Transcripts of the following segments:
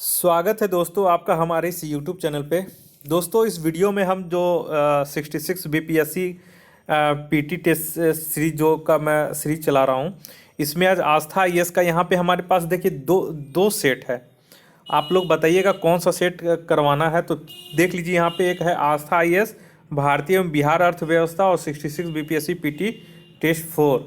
स्वागत है दोस्तों आपका हमारे इस यूट्यूब चैनल पे। दोस्तों इस वीडियो में हम जो 66 बीपीएससी पीटी टेस्ट सीरीज जो का मैं सीरीज चला रहा हूँ, इसमें आज आस्था आईएएस का यहाँ पे हमारे पास देखिए दो दो सेट है। आप लोग बताइएगा कौन सा सेट करवाना है। तो देख लीजिए, यहाँ पे एक है आस्था आईएएस भारतीय एवं बिहार अर्थव्यवस्था और 66 बीपीएससी पीटी टेस्ट 4,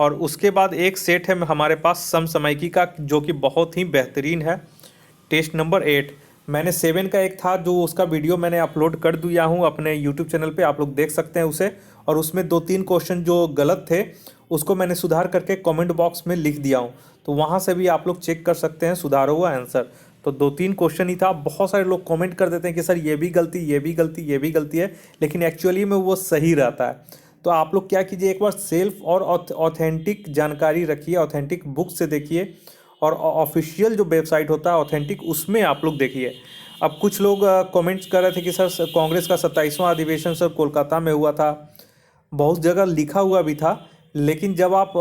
और उसके बाद एक सेट है हमारे पास समसामयिकी का जो कि बहुत ही बेहतरीन है, टेस्ट नंबर 8। मैंने 7 का एक था जो उसका वीडियो मैंने अपलोड कर दिया हूँ अपने यूट्यूब चैनल पे, आप लोग देख सकते हैं उसे। और उसमें 2-3 क्वेश्चन जो गलत थे उसको मैंने सुधार करके कमेंट बॉक्स में लिख दिया हूँ, तो वहाँ से भी आप लोग चेक कर सकते हैं सुधारा हुआ आंसर। तो 2-3 क्वेश्चन ही था। बहुत सारे लोग कमेंट कर देते हैं कि सर ये भी गलती, ये भी गलती, ये भी गलती है, लेकिन एक्चुअली में वो सही रहता है। तो आप लोग क्या कीजिए, एक बार सेल्फ और ऑथेंटिक जानकारी रखिए, ऑथेंटिक बुक से देखिए, और ऑफिशियल जो वेबसाइट होता है ऑथेंटिक, उसमें आप लोग देखिए। अब कुछ लोग कमेंट्स कर रहे थे कि सर कांग्रेस का 27वां अधिवेशन सर कोलकाता में हुआ था, बहुत जगह लिखा हुआ भी था, लेकिन जब आप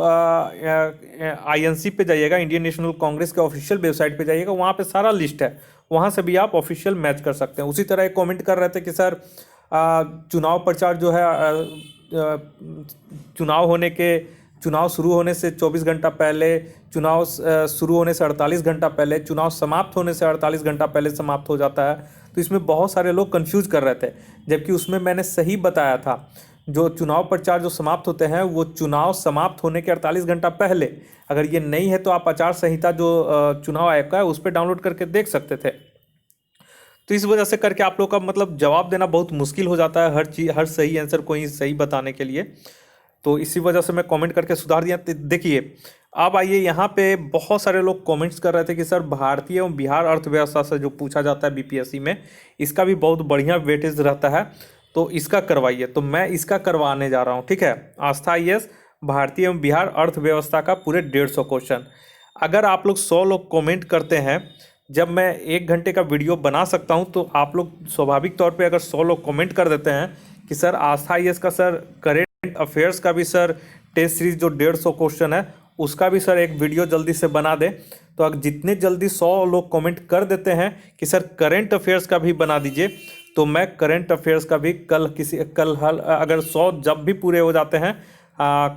आईएनसी पे जाइएगा, इंडियन नेशनल कांग्रेस के ऑफिशियल वेबसाइट पे जाइएगा, वहाँ पे सारा लिस्ट है, वहाँ से भी आप ऑफिशियल मैच कर सकते हैं। उसी तरह एक कमेंट कर रहे थे कि सर चुनाव प्रचार जो है चुनाव शुरू होने से 24 घंटा पहले, चुनाव शुरू होने से 48 घंटा पहले, चुनाव समाप्त होने से 48 घंटा पहले समाप्त हो जाता है। तो इसमें बहुत सारे लोग कंफ्यूज कर रहे थे, जबकि उसमें मैंने सही बताया था। जो चुनाव प्रचार जो समाप्त होते हैं वो चुनाव समाप्त होने के 48 घंटा पहले। अगर ये नहीं है तो आप आचार संहिता जो चुनाव आयोग का है उस पर डाउनलोड करके देख सकते थे। तो इस वजह से करके आप लोग का मतलब जवाब देना बहुत मुश्किल हो जाता है, हर चीज़, हर सही आंसर को ही सही बताने के लिए। तो इसी वजह से मैं कमेंट करके सुधार दिया। देखिए अब आइए, यहाँ पे बहुत सारे लोग कमेंट्स कर रहे थे कि सर भारतीय एवं बिहार अर्थव्यवस्था से जो पूछा जाता है बीपीएससी में, इसका भी बहुत बढ़िया वेटेज रहता है, तो इसका करवाइए। तो मैं इसका करवाने जा रहा हूँ, ठीक है। आस्था आईएएस भारतीय एवं बिहार अर्थव्यवस्था का पूरे 150 क्वेश्चन। अगर आप लोग 100 लोग कमेंट करते हैं, जब मैं 1 घंटे का वीडियो बना सकता हूं, तो आप लोग स्वाभाविक तौर पे अगर 100 लोग कमेंट कर देते हैं कि सर आस्था आईएएस का सर करेंट अफेयर्स का भी सर टेस्ट सीरीज जो 150 क्वेश्चन है उसका भी सर एक वीडियो जल्दी से बना दे। तो अगर जितने जल्दी 100 लोग कमेंट कर देते हैं कि सर करेंट अफेयर्स का भी बना दीजिए, तो मैं करेंट अफेयर्स का भी कल अगर 100 जब भी पूरे हो जाते हैं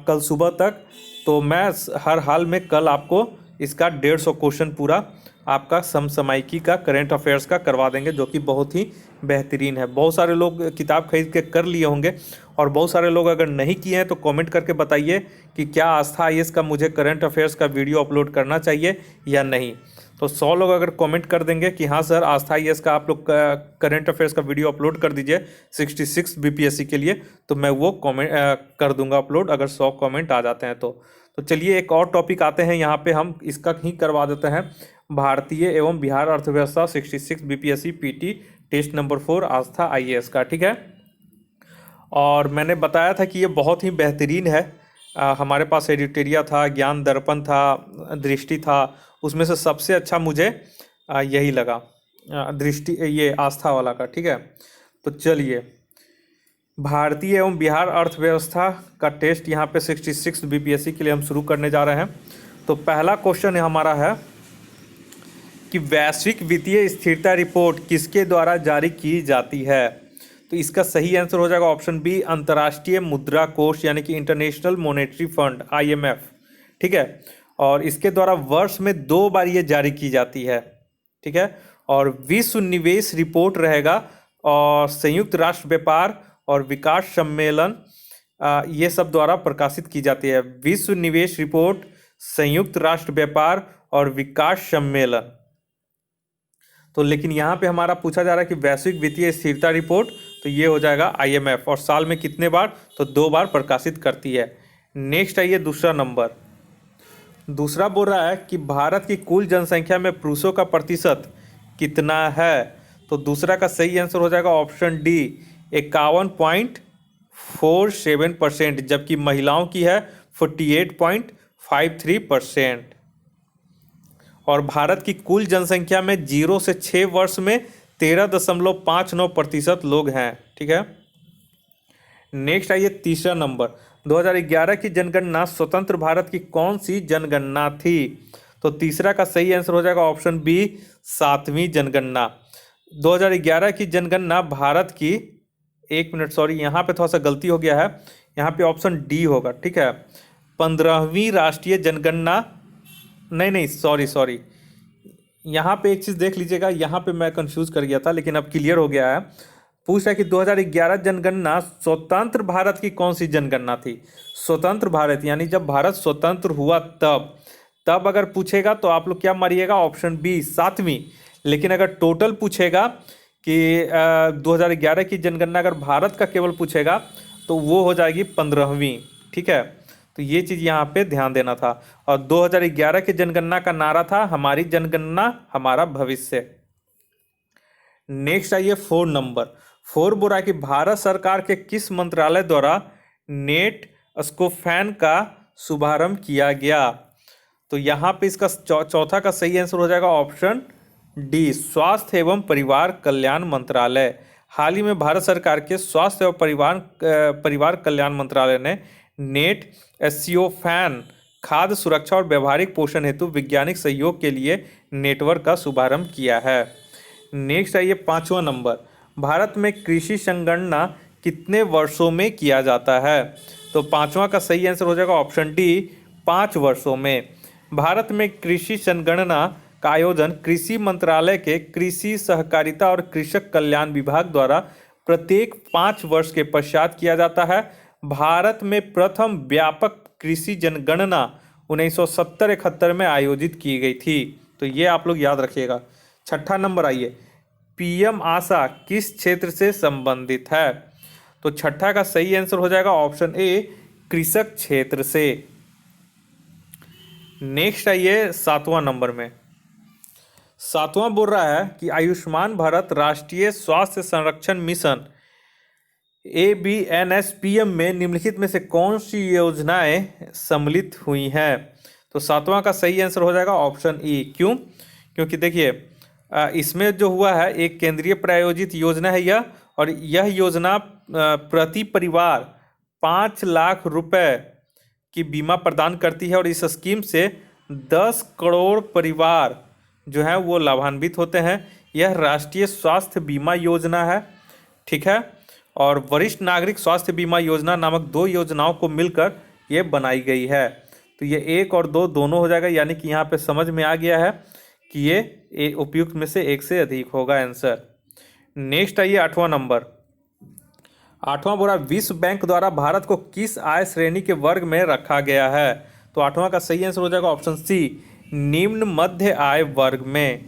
कल सुबह तक, तो मैं हर हाल में कल आपको इसका 150 क्वेश्चन पूरा आपका समसामयिकी का करेंट अफेयर्स का करवा देंगे, जो कि बहुत ही बेहतरीन है। बहुत सारे लोग किताब खरीद के कर लिए होंगे, और बहुत सारे लोग अगर नहीं किए हैं तो कमेंट करके बताइए कि क्या आस्था आईएएस का मुझे करंट अफेयर्स का वीडियो अपलोड करना चाहिए या नहीं। तो 100 लोग अगर कमेंट कर देंगे कि हाँ सर आस्था आईएएस का आप लोग करंट अफेयर्स का वीडियो अपलोड कर दीजिए 66 बीपीएससी के लिए, तो मैं वो कमेंट कर दूंगा अपलोड, अगर 100 कमेंट आ जाते हैं तो चलिए एक और टॉपिक आते हैं, यहाँ पे हम इसका ही करवा देते हैं। भारतीय एवं बिहार अर्थव्यवस्था 66 बीपीएससी पीटी टेस्ट नंबर 4 आस्था आईएएस का, ठीक है। और मैंने बताया था कि ये बहुत ही बेहतरीन है। हमारे पास एडिटेरिया था, ज्ञान दर्पण था, दृष्टि था, उसमें से सबसे अच्छा मुझे यही लगा, दृष्टि, ये आस्था वाला का, ठीक है। तो चलिए भारतीय एवं बिहार अर्थव्यवस्था का टेस्ट यहाँ पे 66 बीपीएससी के लिए हम शुरू करने जा रहे हैं। तो पहला क्वेश्चन हमारा है कि वैश्विक वित्तीय स्थिरता रिपोर्ट किसके द्वारा जारी की जाती है। तो इसका सही आंसर हो जाएगा ऑप्शन बी, अंतर्राष्ट्रीय मुद्रा कोष यानी कि इंटरनेशनल मॉनेटरी फंड आईएमएफ, ठीक है। और इसके द्वारा वर्ष में 2 बार ये जारी की जाती है, ठीक है। और विश्व निवेश रिपोर्ट रहेगा, और संयुक्त राष्ट्र व्यापार और विकास सम्मेलन ये सब द्वारा प्रकाशित की जाती है। विश्व निवेश रिपोर्ट, संयुक्त राष्ट्र व्यापार और विकास सम्मेलन। तो लेकिन यहाँ पे हमारा पूछा जा रहा है कि वैश्विक वित्तीय स्थिरता रिपोर्ट, तो ये हो जाएगा आईएमएफ, और साल में कितने बार, तो 2 बार प्रकाशित करती है। नेक्स्ट आइए दूसरा नंबर। दूसरा बोल रहा है कि भारत की कुल जनसंख्या में पुरुषों का प्रतिशत कितना है। तो दूसरा का सही आंसर हो जाएगा ऑप्शन डी, 51.47%, जबकि महिलाओं की है 48.53%। और भारत की कुल जनसंख्या में 0 से 6 वर्ष में 13.59% लोग हैं, ठीक है। नेक्स्ट आइए तीसरा नंबर। 2011 की जनगणना स्वतंत्र भारत की कौन सी जनगणना थी। तो तीसरा का सही आंसर हो जाएगा ऑप्शन बी, 7वीं जनगणना। 2011 की जनगणना भारत की, एक मिनट सॉरी, यहाँ पे थोड़ा सा गलती हो गया है, यहाँ पे ऑप्शन डी होगा, ठीक है। 15वीं राष्ट्रीय जनगणना, नहीं नहीं सॉरी सॉरी, यहाँ पे एक चीज़ देख लीजिएगा, यहाँ पे मैं कंफ्यूज कर गया था लेकिन अब क्लियर हो गया है। पूछ रहा है कि 2011 जनगणना स्वतंत्र भारत की कौन सी जनगणना थी। स्वतंत्र भारत यानी जब भारत स्वतंत्र हुआ तब अगर पूछेगा तो आप लोग क्या मारिएगा, ऑप्शन बी 7वीं। लेकिन अगर टोटल पूछेगा कि 2011 की जनगणना अगर भारत का केवल पूछेगा तो वो हो जाएगी 15वीं, ठीक है। तो ये चीज़ यहाँ पे ध्यान देना था। और 2011 की जनगणना का नारा था हमारी जनगणना हमारा भविष्य। नेक्स्ट आइए 4 नंबर। 4 बोल रहा है कि भारत सरकार के किस मंत्रालय द्वारा नेट स्कोफैन का शुभारंभ किया गया। तो यहाँ पे इसका चौथा का सही आंसर हो जाएगा ऑप्शन डी, स्वास्थ्य एवं परिवार कल्याण मंत्रालय। हाल ही में भारत सरकार के स्वास्थ्य एवं परिवार कल्याण मंत्रालय ने नेट एस्सिओफैन खाद्य सुरक्षा और व्यवहारिक पोषण हेतु वैज्ञानिक सहयोग के लिए नेटवर्क का शुभारंभ किया है। नेक्स्ट आइए 5वां नंबर। भारत में कृषि संगणना कितने वर्षों में किया जाता है। तो 5वां का सही आंसर हो जाएगा ऑप्शन डी, 5 वर्षों में। भारत में कृषि संगणना का आयोजन कृषि मंत्रालय के कृषि सहकारिता और कृषक कल्याण विभाग द्वारा प्रत्येक 5 वर्ष के पश्चात किया जाता है। भारत में प्रथम व्यापक कृषि जनगणना 1970-71 में आयोजित की गई थी। तो ये आप लोग याद रखिएगा। 6ठा नंबर आइए, पीएम आशा किस क्षेत्र से संबंधित है। तो 6ठा का सही आंसर हो जाएगा ऑप्शन ए, कृषक क्षेत्र से। नेक्स्ट आइए 7वां नंबर में। 7वां बोल रहा है कि आयुष्मान भारत राष्ट्रीय स्वास्थ्य संरक्षण मिशन ABNSPM में निम्नलिखित में से कौन सी योजनाएं सम्मिलित हुई हैं। तो 7वां का सही आंसर हो जाएगा ऑप्शन ई। क्यों? क्योंकि देखिए इसमें जो हुआ है एक केंद्रीय प्रायोजित योजना है यह, और यह योजना प्रति परिवार 5 लाख रुपए की बीमा प्रदान करती है और इस स्कीम से 10 करोड़ परिवार जो है वो लाभान्वित होते हैं। यह राष्ट्रीय स्वास्थ्य बीमा योजना है, ठीक है, और वरिष्ठ नागरिक स्वास्थ्य बीमा योजना नामक 2 योजनाओं को मिलकर ये बनाई गई है। तो ये 1 और 2 दोनों हो जाएगा, यानी कि यहाँ पे समझ में आ गया है कि ये उपयुक्त में से एक से अधिक होगा आंसर। नेक्स्ट आइए 8वां नंबर। 8वां बोला विश्व बैंक द्वारा भारत को किस आय श्रेणी के वर्ग में रखा गया है। तो 8वां का सही आंसर हो जाएगा ऑप्शन सी, निम्न मध्य आय वर्ग में।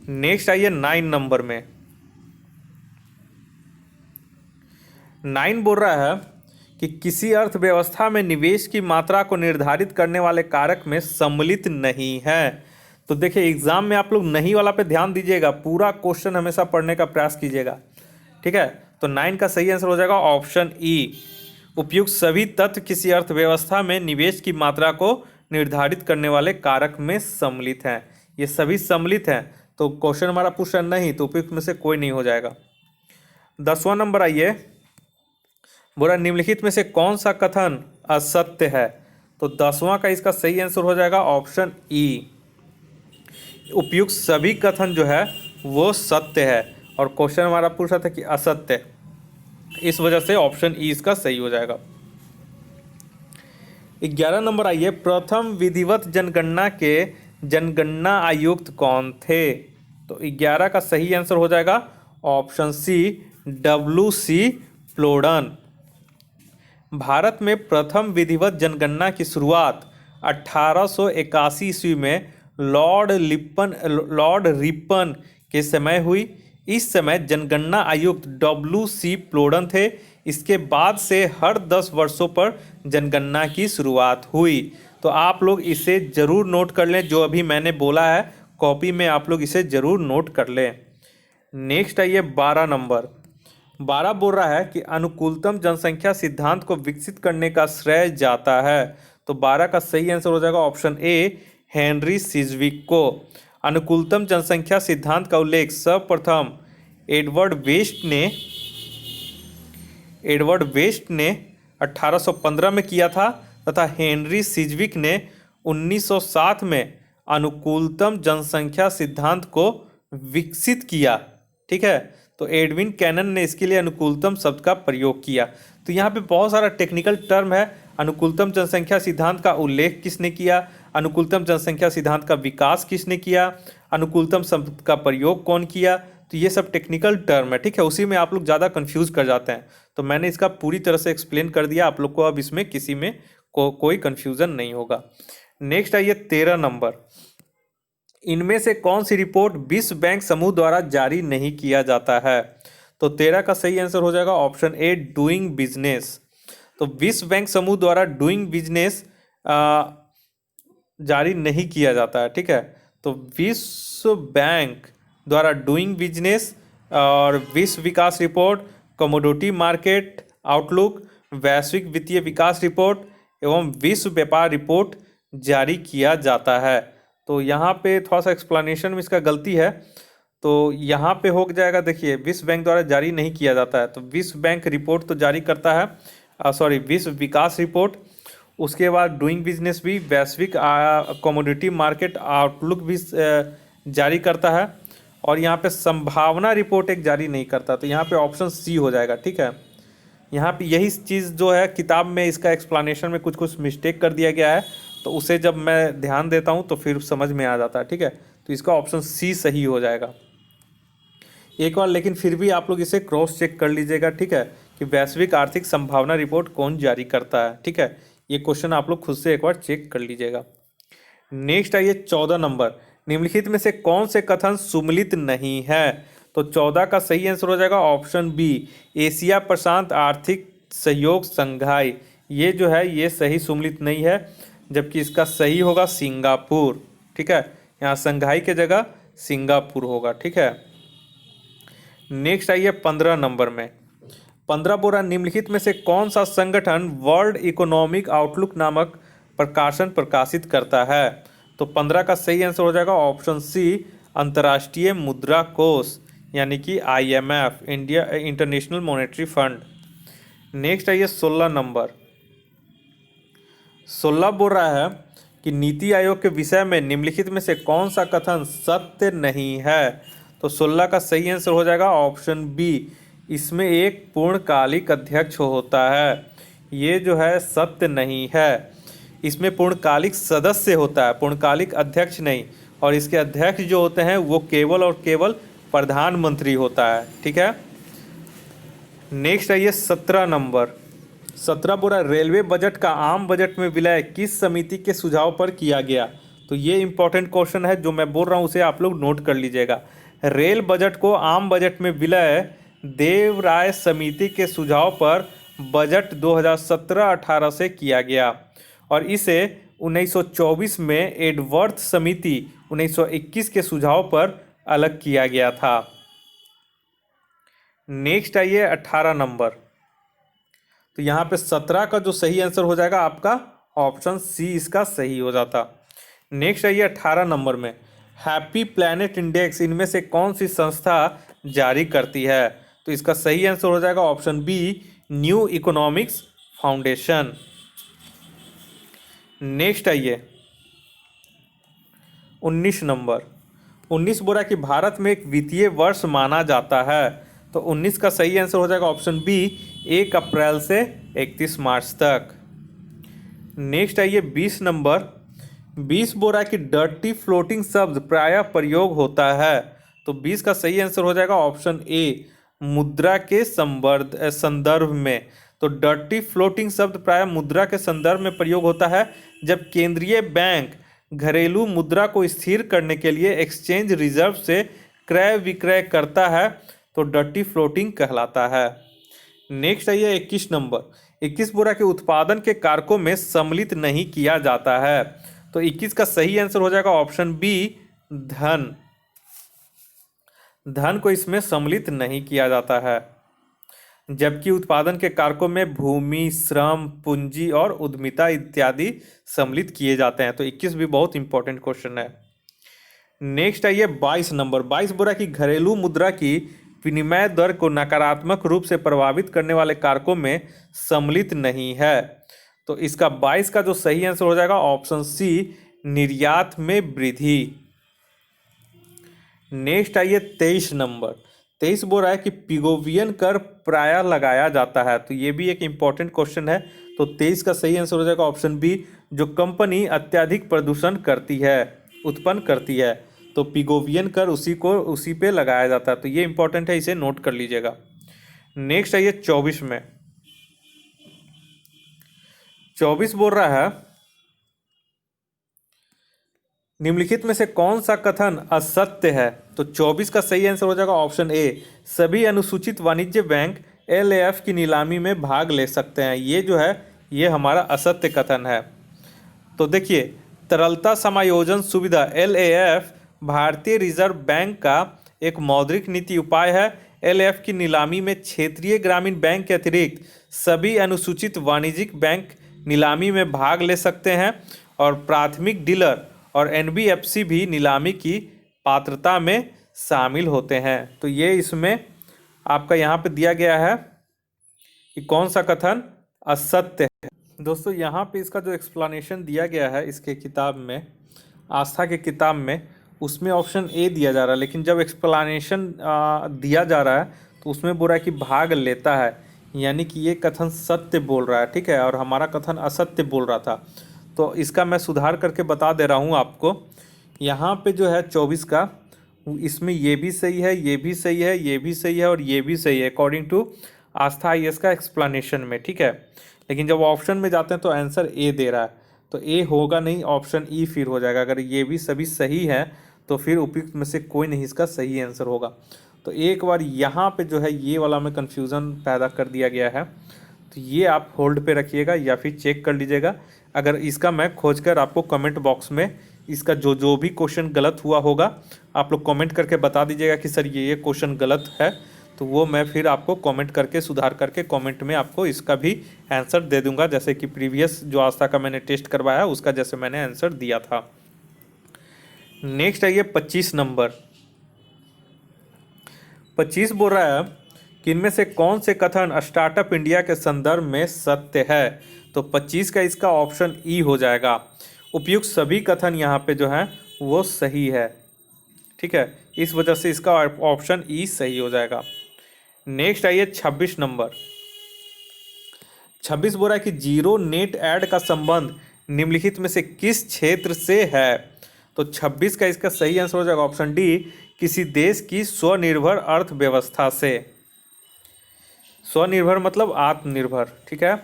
नेक्स्ट आइए 9 नंबर में। 9 बोल रहा है कि किसी अर्थव्यवस्था में निवेश की मात्रा को निर्धारित करने वाले कारक में सम्मिलित नहीं है। तो देखिए एग्जाम में आप लोग नहीं वाला पे ध्यान दीजिएगा, पूरा क्वेश्चन हमेशा पढ़ने का प्रयास कीजिएगा, ठीक है। तो 9 का सही आंसर हो जाएगा ऑप्शन ई, उपयुक्त सभी तत्व किसी अर्थव्यवस्था में निवेश की मात्रा को निर्धारित करने वाले कारक में सम्मिलित हैं। ये सभी सम्मिलित हैं, तो क्वेश्चन हमारा पूछा नहीं, तो उपयुक्त में से कोई नहीं हो जाएगा। 10वां नंबर आइए, बोला निम्नलिखित में से कौन सा कथन असत्य है। तो 10वां का इसका सही आंसर हो जाएगा ऑप्शन ई, उपयुक्त सभी कथन जो है वो सत्य है, और क्वेश्चन हमारा पूछा था कि असत्य, इस वजह से ऑप्शन ई इसका सही हो जाएगा। 11 नंबर आइए, प्रथम विधिवत जनगणना के जनगणना आयुक्त कौन थे। तो 11 का सही आंसर हो जाएगा ऑप्शन सी, WC प्लोडन। भारत में प्रथम विधिवत जनगणना की शुरुआत 1881 ईस्वी में लॉर्ड रिपन के समय हुई। इस समय जनगणना आयुक्त WC प्लोडन थे। इसके बाद से हर 10 वर्षों पर जनगणना की शुरुआत हुई। तो आप लोग इसे ज़रूर नोट कर लें, जो अभी मैंने बोला है कॉपी में आप लोग इसे ज़रूर नोट कर लें। नेक्स्ट आइए 12 नंबर। 12 बोल रहा है कि अनुकूलतम जनसंख्या सिद्धांत को विकसित करने का श्रेय जाता है। तो 12 का सही आंसर हो जाएगा ऑप्शन ए, हेनरी सिजविक को। अनुकूलतम जनसंख्या सिद्धांत का उल्लेख सर्वप्रथम एडवर्ड वेस्ट ने 1815 में किया था, तथा हेनरी सिजविक ने 1907 में अनुकूलतम जनसंख्या सिद्धांत को विकसित किया। ठीक है, तो एडविन कैनन ने इसके लिए अनुकूलतम शब्द का प्रयोग किया। तो यहाँ पे बहुत सारा टेक्निकल टर्म है। अनुकूलतम जनसंख्या सिद्धांत का उल्लेख किसने किया, अनुकूलतम जनसंख्या सिद्धांत का विकास किसने किया, अनुकूलतम शब्द का प्रयोग कौन किया, तो ये सब टेक्निकल टर्म है। ठीक है, उसी में आप लोग ज़्यादा कंफ्यूज कर जाते हैं। तो मैंने इसका पूरी तरह से एक्सप्लेन कर दिया आप लोग को, अब इसमें किसी में कोई कंफ्यूजन नहीं होगा। नेक्स्ट आइए 13 नंबर, इनमें से कौन सी रिपोर्ट विश्व बैंक समूह द्वारा जारी नहीं किया जाता है। तो 13 का सही आंसर हो जाएगा ऑप्शन ए, डूइंग बिजनेस। तो विश्व बैंक समूह द्वारा डूइंग बिजनेस जारी नहीं किया जाता है। ठीक है, तो विश्व बैंक द्वारा डूइंग बिजनेस और विश्व विकास रिपोर्ट, कमोडिटी मार्केट आउटलुक, वैश्विक वित्तीय विकास रिपोर्ट एवं विश्व व्यापार रिपोर्ट जारी किया जाता है। तो यहाँ पे थोड़ा सा एक्सप्लेनेशन में इसका गलती है, तो यहाँ पे हो जाएगा, देखिए विश्व बैंक द्वारा जारी नहीं किया जाता है, तो विश्व बैंक रिपोर्ट तो जारी करता है, विश्व विकास रिपोर्ट, उसके बाद डूइंग बिजनेस भी, वैश्विक कमोडिटी मार्केट आउटलुक भी जारी करता है, और यहाँ पे संभावना रिपोर्ट एक जारी नहीं करता। तो यहाँ पे ऑप्शन सी हो जाएगा। ठीक है, यहाँ पे यही चीज़ जो है किताब में इसका एक्सप्लेनेशन में कुछ कुछ मिस्टेक कर दिया गया है, तो उसे जब मैं ध्यान देता हूँ तो फिर समझ में आ जाता है। ठीक है, तो इसका ऑप्शन सी सही हो जाएगा। एक बार लेकिन फिर भी आप लोग इसे क्रॉस चेक कर लीजिएगा। ठीक है, कि वैश्विक आर्थिक संभावना रिपोर्ट कौन जारी करता है। ठीक है, ये क्वेश्चन आप लोग खुद से एक बार चेक कर लीजिएगा। नेक्स्ट आइए 14 नंबर, निम्नलिखित में से कौन से कथन सुमिलित नहीं है। तो 14 का सही आंसर हो जाएगा ऑप्शन बी, एशिया प्रशांत आर्थिक सहयोग संघाई। ये जो है ये सही सुमिलित नहीं है, जबकि इसका सही होगा सिंगापुर। ठीक है, यहाँ संघाई के जगह सिंगापुर होगा। ठीक है, नेक्स्ट आइए 15 नंबर में, 15 बोरा, निम्नलिखित में से कौन सा संगठन वर्ल्ड इकोनॉमिक आउटलुक नामक प्रकाशन प्रकाशित करता है। तो 15 का सही आंसर हो जाएगा ऑप्शन सी, अंतर्राष्ट्रीय मुद्रा कोष यानी कि IMF, India international monetary fund. Next आइए 16 नंबर, 16 बोल रहा है कि नीति आयोग के विषय में निम्नलिखित में से कौन सा कथन सत्य नहीं है। तो 16 का सही आंसर हो जाएगा ऑप्शन बी, इसमें एक पूर्णकालिक अध्यक्ष होता है। ये जो है सत्य नहीं है, इसमें पूर्णकालिक सदस्य होता है, पूर्णकालिक अध्यक्ष नहीं, और इसके अध्यक्ष जो होते हैं वो केवल और केवल प्रधानमंत्री होता है। ठीक है, नेक्स्ट आइए 17 नंबर, 17 बोरा, रेलवे बजट का आम बजट में विलय किस समिति के सुझाव पर किया गया। तो ये इंपॉर्टेंट क्वेश्चन है, जो मैं बोल रहा हूँ उसे आप लोग नोट कर लीजिएगा। रेल बजट को आम बजट में विलय देवराय समिति के सुझाव पर बजट 2017-18 से किया गया, और इसे 1924 में एडवर्थ समिति 1921 के सुझाव पर अलग किया गया था। नेक्स्ट आइए 18 नंबर, तो यहाँ पे 17 का जो सही आंसर हो जाएगा आपका ऑप्शन सी इसका सही हो जाता। नेक्स्ट आइए 18 नंबर में, हैप्पी प्लैनेट इंडेक्स इनमें से कौन सी संस्था जारी करती है। तो इसका सही आंसर हो जाएगा option B, new economics foundation. Next आइए 19 नंबर, 19 बोला कि भारत में एक वित्तीय वर्ष माना जाता है। तो 19 का सही आंसर हो जाएगा ऑप्शन बी, 1 अप्रैल से 31 मार्च तक। नेक्स्ट आइए 20 नंबर, 20 बोला कि डर्टी फ्लोटिंग शब्द प्रायः प्रयोग होता है। तो 20 का सही आंसर हो जाएगा ऑप्शन ए, मुद्रा के संदर्भ में। तो डर्टी फ्लोटिंग शब्द प्रायः मुद्रा के संदर्भ में प्रयोग होता है जब केंद्रीय बैंक घरेलू मुद्रा को स्थिर करने के लिए एक्सचेंज रिजर्व से क्रय विक्रय करता है, तो डर्टी फ्लोटिंग कहलाता है। नेक्स्ट आइए 21 नंबर, 21 बोरा के उत्पादन के कारकों में सम्मिलित नहीं किया जाता है। तो 21 का सही आंसर हो जाएगा ऑप्शन बी, धन। धन को इसमें सम्मिलित नहीं किया जाता है, जबकि उत्पादन के कारकों में भूमि, श्रम, पूंजी और उद्यमिता इत्यादि सम्मिलित किए जाते हैं। तो 21 भी बहुत इंपॉर्टेंट क्वेश्चन है। नेक्स्ट आइए 22 नंबर, 22 बोरा की घरेलू मुद्रा की विनिमय दर को नकारात्मक रूप से प्रभावित करने वाले कारकों में सम्मिलित नहीं है। तो इसका 22 का जो सही आंसर हो जाएगा ऑप्शन सी, निर्यात में वृद्धि। नेक्स्ट आइए 23 नंबर। 23 बोल रहा है कि पिगोवियन कर प्रायः लगाया जाता है, तो ये भी एक इंपॉर्टेंट क्वेश्चन है। तो 23 का सही आंसर हो जाएगा ऑप्शन बी, जो कंपनी अत्यधिक प्रदूषण करती है, उत्पन्न करती है, तो पिगोवियन कर उसी पे लगाया जाता है। तो ये इंपॉर्टेंट है, इसे नोट कर लीजिएगा। नेक्स्ट आइए 24 में। 24 बोल रहा है निम्नलिखित में से कौन सा कथन असत्य है। तो 24 का सही आंसर हो जाएगा ऑप्शन ए, सभी अनुसूचित वाणिज्य बैंक एलएएफ की नीलामी में भाग ले सकते हैं। ये जो है ये हमारा असत्य कथन है। तो देखिए, तरलता समायोजन सुविधा एलएएफ भारतीय रिजर्व बैंक का एक मौद्रिक नीति उपाय है। एलएएफ की नीलामी में क्षेत्रीय ग्रामीण बैंक के अतिरिक्त सभी अनुसूचित वाणिज्यिक बैंक नीलामी में भाग ले सकते हैं, और प्राथमिक डीलर और एनबीएफसी भी नीलामी की पात्रता में शामिल होते हैं। तो ये इसमें आपका यहाँ पे दिया गया है कि कौन सा कथन असत्य है। दोस्तों यहाँ पे इसका जो एक्सप्लेनेशन दिया गया है इसके किताब में, आस्था के किताब में, उसमें ऑप्शन ए दिया जा रहा है, लेकिन जब एक्सप्लेनेशन दिया जा रहा है तो उसमें बोल रहा है कि भाग लेता है, यानी कि ये कथन सत्य बोल रहा है, ठीक है, और हमारा कथन असत्य बोल रहा था। तो इसका मैं सुधार करके बता दे रहा हूँ आपको। यहाँ पे जो है 24 का, इसमें ये भी सही है, ये भी सही है, ये भी सही है और ये भी सही है अकॉर्डिंग टू आस्था आईएएस का एक्सप्लेनेशन में, ठीक है। लेकिन जब ऑप्शन में जाते हैं तो आंसर ए दे रहा है, तो ए होगा नहीं, ऑप्शन ई फिर हो जाएगा। अगर ये भी सभी सही है तो फिर उपयुक्त में से कोई नहीं इसका सही आंसर होगा। तो एक बार यहाँ पे जो है ये वाला में कन्फ्यूज़न पैदा कर दिया गया है, तो ये आप होल्ड पे रखिएगा या फिर चेक कर लीजिएगा। अगर इसका मैं खोजकर आपको कमेंट बॉक्स में इसका जो भी क्वेश्चन गलत हुआ होगा आप लोग कमेंट करके बता दीजिएगा कि सर ये क्वेश्चन गलत है, तो वो मैं फिर आपको कमेंट करके सुधार करके कमेंट में आपको इसका भी आंसर दे दूंगा, जैसे कि प्रीवियस जो आस्था का मैंने टेस्ट करवाया उसका जैसे मैंने आंसर दिया था। नेक्स्ट आइए 25 नंबर। 25 बोल रहा है कि इनमें से कौन से कथन स्टार्टअप इंडिया के संदर्भ में सत्य है। तो 25 का इसका ऑप्शन ई हो जाएगा। उपयुक्त सभी कथन यहाँ पे जो है वो सही है, ठीक है, इस वजह से इसका ऑप्शन ई सही हो जाएगा। नेक्स्ट आइए 26 नंबर। 26 बोल रहा है कि जीरो नेट ऐड का संबंध निम्नलिखित में से किस क्षेत्र से है। तो 26 का इसका सही आंसर हो जाएगा ऑप्शन डी, किसी देश की स्वनिर्भर अर्थव्यवस्था से। स्वनिर्भर मतलब आत्मनिर्भर, ठीक है।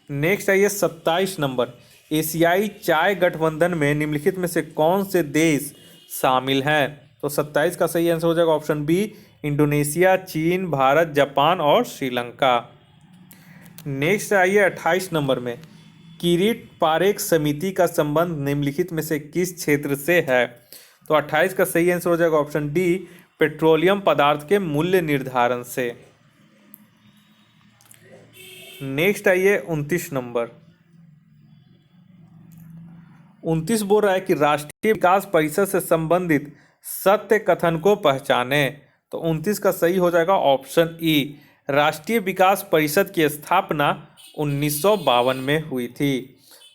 नेक्स्ट आइए 27 नंबर। एशियाई चाय गठबंधन में निम्नलिखित में से कौन से देश शामिल हैं। तो 27 का सही आंसर हो जाएगा ऑप्शन बी, इंडोनेशिया, चीन, भारत, जापान और श्रीलंका। नेक्स्ट आइए 28 नंबर में। किरीट पारेख समिति का संबंध निम्नलिखित में से किस क्षेत्र से है। तो 28 का सही आंसर हो जाएगा ऑप्शन डी, पेट्रोलियम पदार्थ के मूल्य निर्धारण से। नेक्स्ट आइए 29 नंबर। 29 बोल रहा है कि राष्ट्रीय विकास परिषद से संबंधित सत्य कथन को पहचाने। तो 29 का सही हो जाएगा ऑप्शन ई, राष्ट्रीय विकास परिषद की स्थापना 1952 में हुई थी।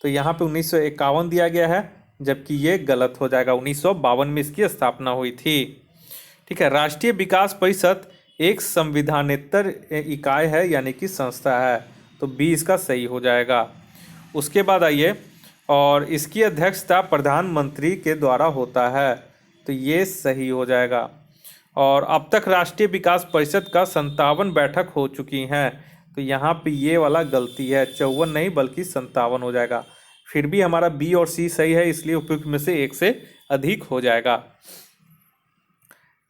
तो यहाँ पे 1951 दिया गया है, जबकि ये गलत हो जाएगा, 1952 में इसकी स्थापना हुई थी, ठीक है। राष्ट्रीय विकास परिषद एक संविधानेतर इकाई है, यानी कि संस्था है, तो बी इसका सही हो जाएगा। उसके बाद आइए, और इसकी अध्यक्षता प्रधानमंत्री के द्वारा होता है, तो ये सही हो जाएगा। और अब तक राष्ट्रीय विकास परिषद का 57 बैठक हो चुकी हैं, तो यहाँ पे ये वाला गलती है, 54 नहीं बल्कि 57 हो जाएगा। फिर भी हमारा बी और सी सही है, इसलिए उपयुक्त में से एक से अधिक हो जाएगा।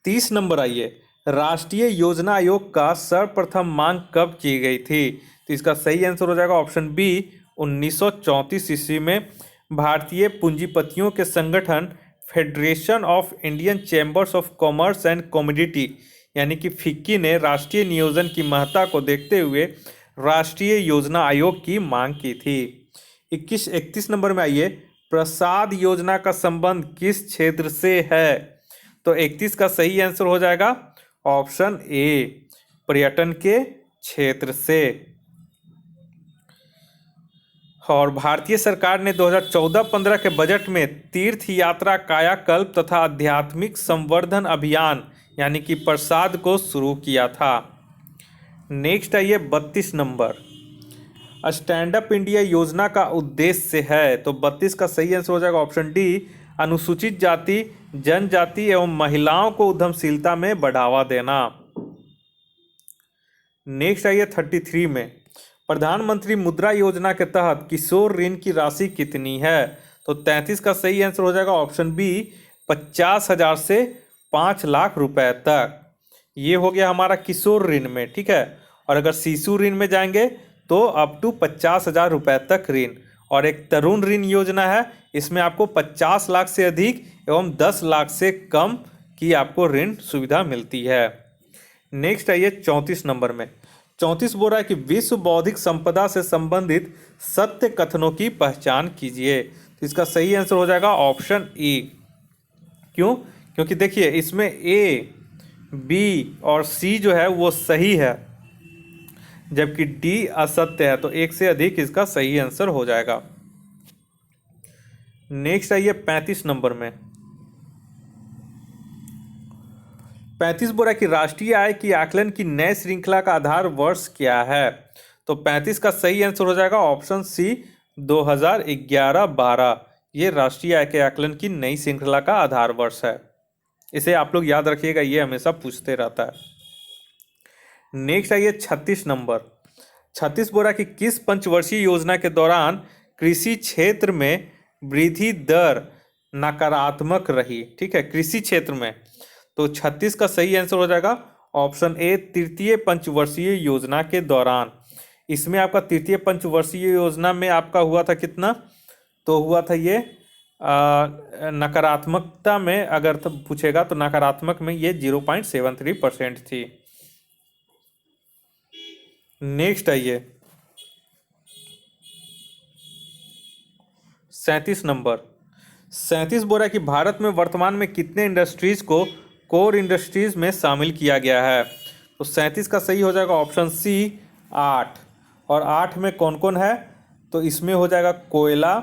30 नंबर आइए। राष्ट्रीय योजना आयोग का सर्वप्रथम मांग कब की गई थी। तो इसका सही आंसर हो जाएगा ऑप्शन बी, 1934 ईस्वी में भारतीय पूंजीपतियों के संगठन federation of Indian chambers of commerce and commodity यानी कि फिक्की ने राष्ट्रीय नियोजन की महत्ता को देखते हुए राष्ट्रीय योजना आयोग की मांग की थी। 31 नंबर में आइए, प्रसाद योजना का संबंध किस क्षेत्र से है। तो 31 का सही आंसर हो जाएगा ऑप्शन ए, पर्यटन के क्षेत्र से। और भारतीय सरकार ने 2014-15 के बजट में तीर्थ यात्रा कायाकल्प तथा आध्यात्मिक संवर्धन अभियान यानी कि प्रसाद को शुरू किया था। नेक्स्ट है ये 32 नंबर, स्टैंड अप इंडिया योजना का उद्देश्य है। तो 32 का सही आंसर हो जाएगा ऑप्शन डी, अनुसूचित जाति, जनजाति एवं महिलाओं को उद्यमशीलता में बढ़ावा देना। नेक्स्ट है ये 33 में, प्रधानमंत्री मुद्रा योजना के तहत किशोर ऋण की राशि कितनी है। तो 33 का सही आंसर हो जाएगा ऑप्शन बी, 50,000 से 5 लाख रुपए तक। ये हो गया हमारा किशोर ऋण में, ठीक है। और अगर शिशु ऋण में जाएंगे तो अप टू 50,000 रुपए तक ऋण। और एक तरुण ऋण योजना है, इसमें आपको 50 लाख से अधिक एवं 10 लाख से कम की आपको ऋण सुविधा मिलती है। नेक्स्ट है ये 34 नंबर में, 34 बोल रहा है कि विश्व बौद्धिक संपदा से संबंधित सत्य कथनों की पहचान कीजिए। तो इसका सही आंसर हो जाएगा ऑप्शन ई। क्यों? क्योंकि देखिए इसमें ए, बी और सी जो है वो सही है, जबकि डी असत्य है। तो एक से अधिक इसका सही आंसर हो जाएगा। नेक्स्ट है ये 35 नंबर में, 35 बोल रहा है कि राष्ट्रीय आय की आकलन की नई श्रृंखला का आधार वर्ष क्या है। तो 35 का सही आंसर हो जाएगा ऑप्शन सी, 2011-12। ये राष्ट्रीय आय के आकलन की नई श्रृंखला का आधार वर्ष है। इसे आप लोग याद रखिएगा, ये हमेशा पूछते रहता है। नेक्स्ट है ये 36 नंबर, 36 बोल रहा है कि किस पंचवर्षीय योजना के दौरान कृषि क्षेत्र में वृद्धि दर नकारात्मक रही। ठीक है, कृषि क्षेत्र में। तो 36 का सही आंसर हो जाएगा ऑप्शन ए, तृतीय पंचवर्षीय योजना के दौरान। इसमें आपका तृतीय पंचवर्षीय योजना में आपका हुआ था कितना, तो हुआ था ये नकारात्मकता में अगर तो पूछेगा तो नकारात्मक में ये 0.73% थी। नेक्स्ट है ये 37 नंबर, 37 बोल रहा है कि भारत में वर्तमान में कितने इंडस्ट्रीज को कोर इंडस्ट्रीज में शामिल किया गया है। तो 37 का सही हो जाएगा ऑप्शन सी, 8। और 8 में कौन कौन है, तो इसमें हो जाएगा कोयला,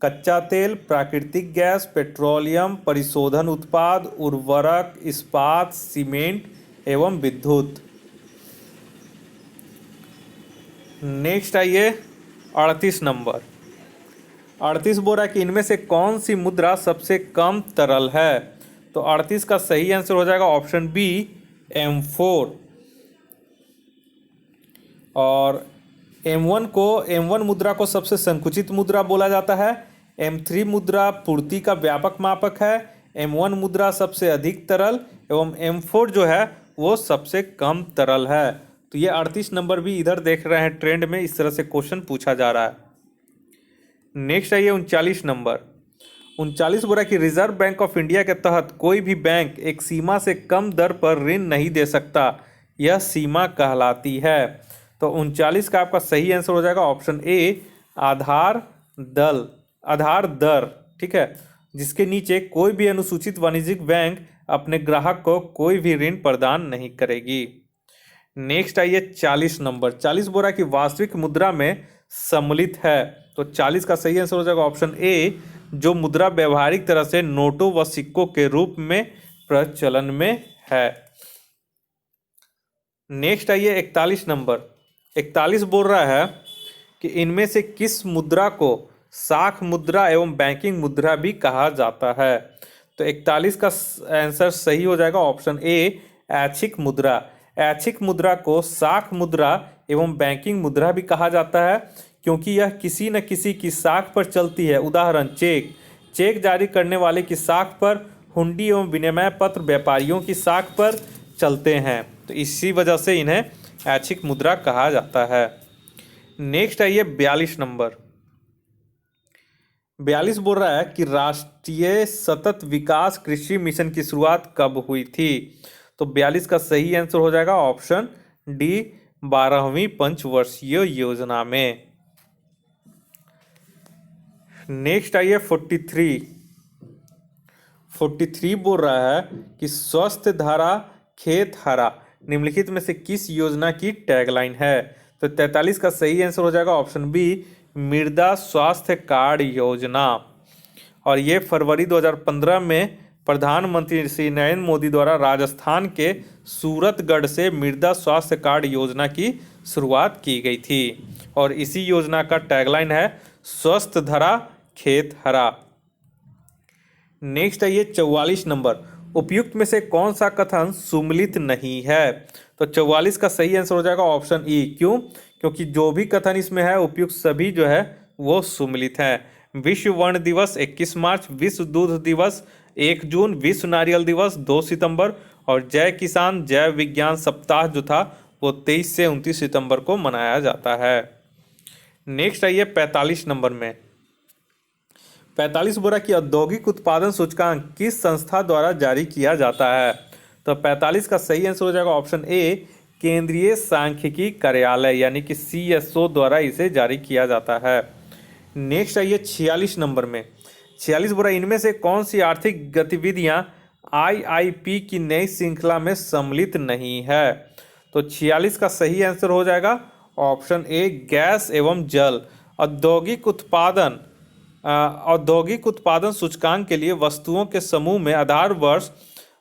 कच्चा तेल, प्राकृतिक गैस, पेट्रोलियम, परिशोधन उत्पाद, उर्वरक, इस्पात, सीमेंट एवं विद्युत। नेक्स्ट आइए 38 नंबर, 38 बोल रहा है कि इनमें से कौन सी मुद्रा सबसे कम तरल है। तो 38 का सही आंसर हो जाएगा ऑप्शन बी, M4। और M1 मुद्रा को सबसे संकुचित मुद्रा बोला जाता है। M3 मुद्रा पूर्ति का व्यापक मापक है। M1 मुद्रा सबसे अधिक तरल एवं M4 जो है वो सबसे कम तरल है। तो ये 38 नंबर भी इधर देख रहे हैं, ट्रेंड में इस तरह से क्वेश्चन पूछा जा रहा है। नेक्स्ट है ये 39 नंबर, 39 बोला कि रिजर्व बैंक ऑफ इंडिया के तहत कोई भी बैंक एक सीमा से कम दर पर ऋण नहीं दे सकता, यह सीमा कहलाती है। तो 39 का आपका सही आंसर हो जाएगा ऑप्शन ए, आधार दर। ठीक है, जिसके नीचे कोई भी अनुसूचित वाणिज्यिक बैंक अपने ग्राहक को कोई भी ऋण प्रदान नहीं करेगी। नेक्स्ट आइए 40 नंबर, 40 बोला कि वास्तविक मुद्रा में सम्मिलित है। तो 40 का सही आंसर हो जाएगा ऑप्शन ए, जो मुद्रा व्यवहारिक तरह से नोटों व सिक्कों के रूप में प्रचलन में है। नेक्स्ट आइए 41 नंबर, 41 बोल रहा है कि इनमें से किस मुद्रा को साख मुद्रा एवं बैंकिंग मुद्रा भी कहा जाता है। तो 41 का आंसर सही हो जाएगा ऑप्शन ए, ऐच्छिक मुद्रा। ऐच्छिक मुद्रा को साख मुद्रा एवं बैंकिंग मुद्रा भी कहा जाता है, क्योंकि यह किसी न किसी की साख पर चलती है। उदाहरण चेक जारी करने वाले की साख पर, हुंडी एवं विनिमय पत्र व्यापारियों की साख पर चलते हैं। तो इसी वजह से इन्हें ऐच्छिक मुद्रा कहा जाता है। नेक्स्ट है ये 42 नंबर, 42 बोल रहा है कि राष्ट्रीय सतत विकास कृषि मिशन की शुरुआत कब हुई थी। तो 42 का सही आंसर हो जाएगा ऑप्शन डी, 12वीं पंचवर्षीय योजना में। नेक्स्ट आइए 43 बोल रहा है कि स्वस्थ धारा खेत हरा निम्नलिखित में से किस योजना की टैगलाइन है। तो 43 का सही आंसर हो जाएगा ऑप्शन बी, मृदा स्वास्थ्य कार्ड योजना। और ये फरवरी 2015 में प्रधानमंत्री श्री नरेंद्र मोदी द्वारा राजस्थान के सूरतगढ़ से मृदा स्वास्थ्य कार्ड योजना की शुरुआत की गई थी। और इसी योजना का टैगलाइन है स्वस्थ धरा खेत हरा। नेक्स्ट है ये 44 नंबर, उपयुक्त में से कौन सा कथन सुमेलित नहीं है? तो 44 का सही आंसर हो जाएगा ऑप्शन ई। क्यों? क्योंकि जो भी कथन इसमें है उपयुक्त सभी जो है वो सुमेलित है। विश्व वर्ण दिवस 21 मार्च, विश्व दूध दिवस 1 जून, विश्व नारियल दिवस 2 सितंबर और जय किसान जय विज्ञान सप्ताह जो था वो 23 से 29 सितंबर को मनाया जाता है। नेक्स्ट आइए 45 नंबर में। 45 बोरा की औद्योगिक उत्पादन सूचकांक किस संस्था द्वारा जारी किया जाता है? तो 45 का सही आंसर हो जाएगा ऑप्शन ए, केंद्रीय सांख्यिकी कार्यालय यानी कि CSO द्वारा इसे जारी किया जाता है। नेक्स्ट आइए 46 नंबर में। 46 बोरा इनमें से कौन सी आर्थिक गतिविधियां IIP की नई श्रृंखला में सम्मिलित नहीं है? तो 46 का सही आंसर हो जाएगा ऑप्शन ए, गैस एवं जल। औद्योगिक उत्पादन सूचकांक के लिए वस्तुओं के समूह में आधार वर्ष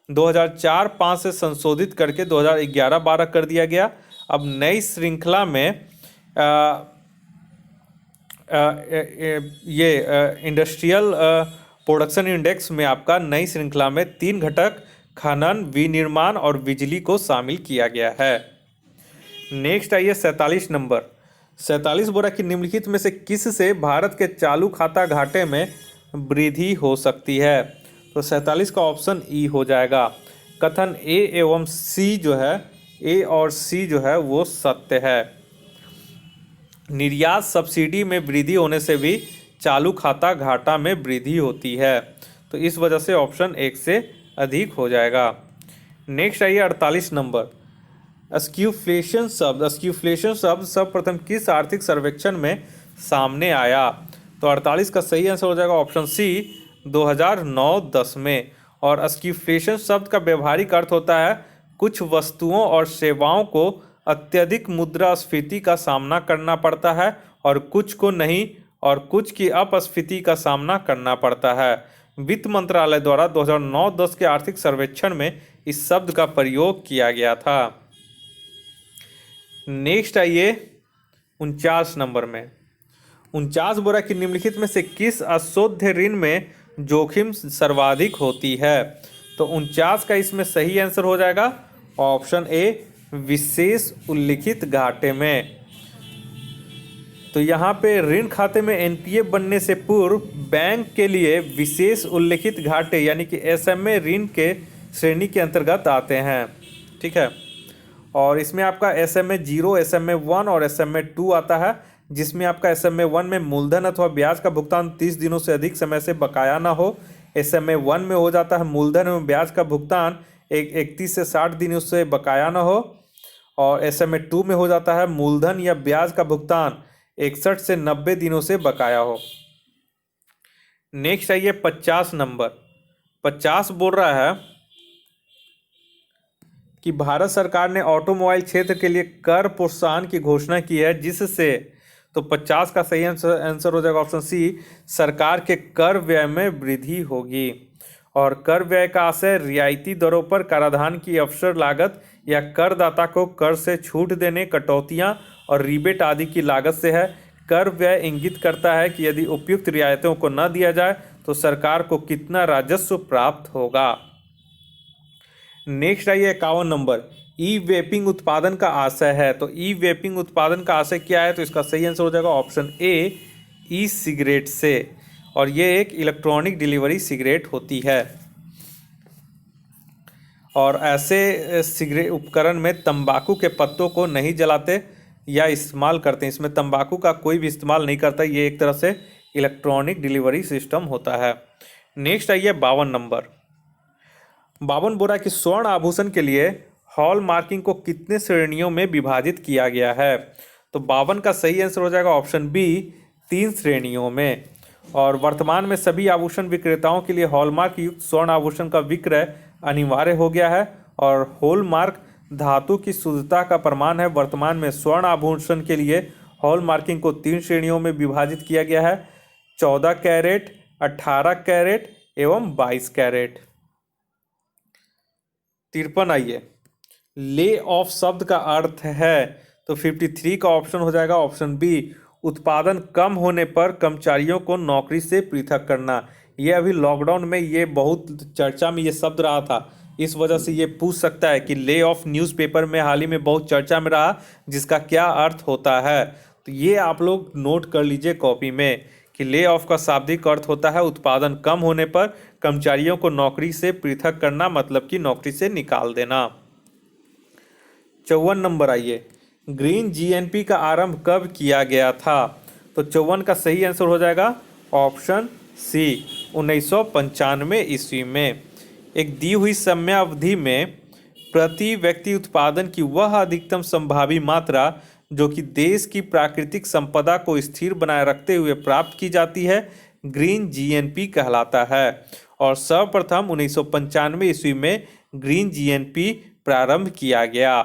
2004-05 से संशोधित करके 2011-12 कर दिया गया। अब नई श्रृंखला में ये इंडस्ट्रियल प्रोडक्शन इंडेक्स में आपका नई श्रृंखला में 3 घटक खनन, विनिर्माण और बिजली को शामिल किया गया है। नेक्स्ट आइए 47 नंबर। 47 बोरा की निम्नलिखित में से किस से भारत के चालू खाता घाटे में वृद्धि हो सकती है? तो 47 का ऑप्शन ई हो जाएगा। कथन ए एवं सी जो है, ए और सी जो है वो सत्य है। निर्यात सब्सिडी में वृद्धि होने से भी चालू खाता घाटा में वृद्धि होती है, तो इस वजह से ऑप्शन 1 से अधिक हो जाएगा। नेक्स्ट आइए 48 नंबर। स्क्यूफ्लेशन शब्द सर्वप्रथम किस आर्थिक सर्वेक्षण में सामने आया? तो 48 का सही आंसर हो जाएगा ऑप्शन सी, 2009-10 में। और स्क्यूफ्लेशन शब्द का व्यवहारिक अर्थ होता है कुछ वस्तुओं और सेवाओं को अत्यधिक मुद्रास्फीति का सामना करना पड़ता है और कुछ को नहीं, और कुछ की अपस्फीति का सामना करना पड़ता है। वित्त मंत्रालय द्वारा 2009-10 के आर्थिक सर्वेक्षण में इस शब्द का प्रयोग किया गया था। नेक्स्ट आइए 49 नंबर में। 49 बोरा की निम्नलिखित में से किस अशुद्ध ऋण में जोखिम सर्वाधिक होती है? तो 49 का इसमें सही आंसर हो जाएगा ऑप्शन ए, विशेष उल्लिखित घाटे में। तो यहाँ पे ऋण खाते में NPA बनने से पूर्व बैंक के लिए विशेष उल्लिखित घाटे यानी कि SMA ऋण के श्रेणी के अंतर्गत आते हैं। ठीक है, और इसमें आपका SMA 0, SMA 1 और SMA 2 आता है, जिसमें आपका SMA 1 में मूलधन अथवा ब्याज का भुगतान 30 दिनों से अधिक समय से बकाया ना हो। SMA 1 में हो जाता है मूलधन एवं ब्याज का भुगतान 31 से 60 दिनों से बकाया ना हो। और SMA 2 में हो जाता है मूलधन या ब्याज का भुगतान 61 से 90 दिनों से बकाया हो। नेक्स्ट आइए 50 नंबर। 50 बोल रहा है कि भारत सरकार ने ऑटोमोबाइल क्षेत्र के लिए कर प्रोत्साहन की घोषणा की है, जिससे, तो 50 का सही आंसर हो जाएगा ऑप्शन सी, सरकार के कर व्यय में वृद्धि होगी। और कर व्यय का आशय रियायती दरों पर कराधान की अवसर लागत या करदाता को कर से छूट देने, कटौतियां और रिबेट आदि की लागत से है। कर व्यय इंगित करता है कि यदि उपयुक्त रियायतों को न दिया जाए तो सरकार को कितना राजस्व प्राप्त होगा। नेक्स्ट आइए 51 नंबर। ई वेपिंग उत्पादन का आशय है, तो ई वेपिंग उत्पादन का आशय क्या है? तो इसका सही आंसर हो जाएगा ऑप्शन ए, ई सिगरेट से। और ये एक इलेक्ट्रॉनिक डिलीवरी सिगरेट होती है। और ऐसे सिगरेट उपकरण में तंबाकू के पत्तों को नहीं जलाते या इस्तेमाल करते हैं, इसमें तंबाकू का कोई भी इस्तेमाल नहीं करता। ये एक तरह से इलेक्ट्रॉनिक डिलीवरी सिस्टम होता है। नेक्स्ट आइए 52 नंबर। 52 बोरा की स्वर्ण आभूषण के लिए हॉल मार्किंग को कितने श्रेणियों में विभाजित किया गया है? तो 52 का सही आंसर हो जाएगा ऑप्शन बी, 3 श्रेणियों में। और वर्तमान में सभी आभूषण विक्रेताओं के लिए हॉलमार्क युक्त स्वर्ण आभूषण का विक्रय अनिवार्य हो गया है। और हॉलमार्क धातु की शुद्धता का प्रमाण है। वर्तमान में स्वर्ण आभूषण के लिए हॉल मार्किंग को 3 श्रेणियों में विभाजित किया गया है, 14 कैरेट, 18 कैरेट एवं 22 कैरेट। 53 आइए, ले ऑफ शब्द का अर्थ है, तो 53 का ऑप्शन हो जाएगा ऑप्शन बी, उत्पादन कम होने पर कर्मचारियों को नौकरी से पृथक करना। ये अभी लॉकडाउन में ये बहुत चर्चा में ये शब्द रहा था, इस वजह से ये पूछ सकता है कि ले ऑफ न्यूज़पेपर में हाल ही में बहुत चर्चा में रहा, जिसका क्या अर्थ होता है। तो ये आप लोग नोट कर लीजिए कॉपी में कि ले ऑफ का शाब्दिक अर्थ होता है उत्पादन कम होने पर कर्मचारियों को नौकरी से पृथक करना, मतलब कि नौकरी से निकाल देना। 54 नंबर आइए, ग्रीन जीएनपी का आरंभ कब किया गया था? तो 54 का सही आंसर हो जाएगा ऑप्शन सी, 1995 ईस्वी में। एक दी हुई समयावधि में प्रति व्यक्ति उत्पादन की वह अधिकतम संभावी मात्रा जो कि देश की प्राकृतिक संपदा को स्थिर बनाए रखते हुए प्राप्त की जाती है, ग्रीन जीएनपी कहलाता है। और सर्वप्रथम 1995 ईस्वी में ग्रीन जीएनपी प्रारंभ किया गया।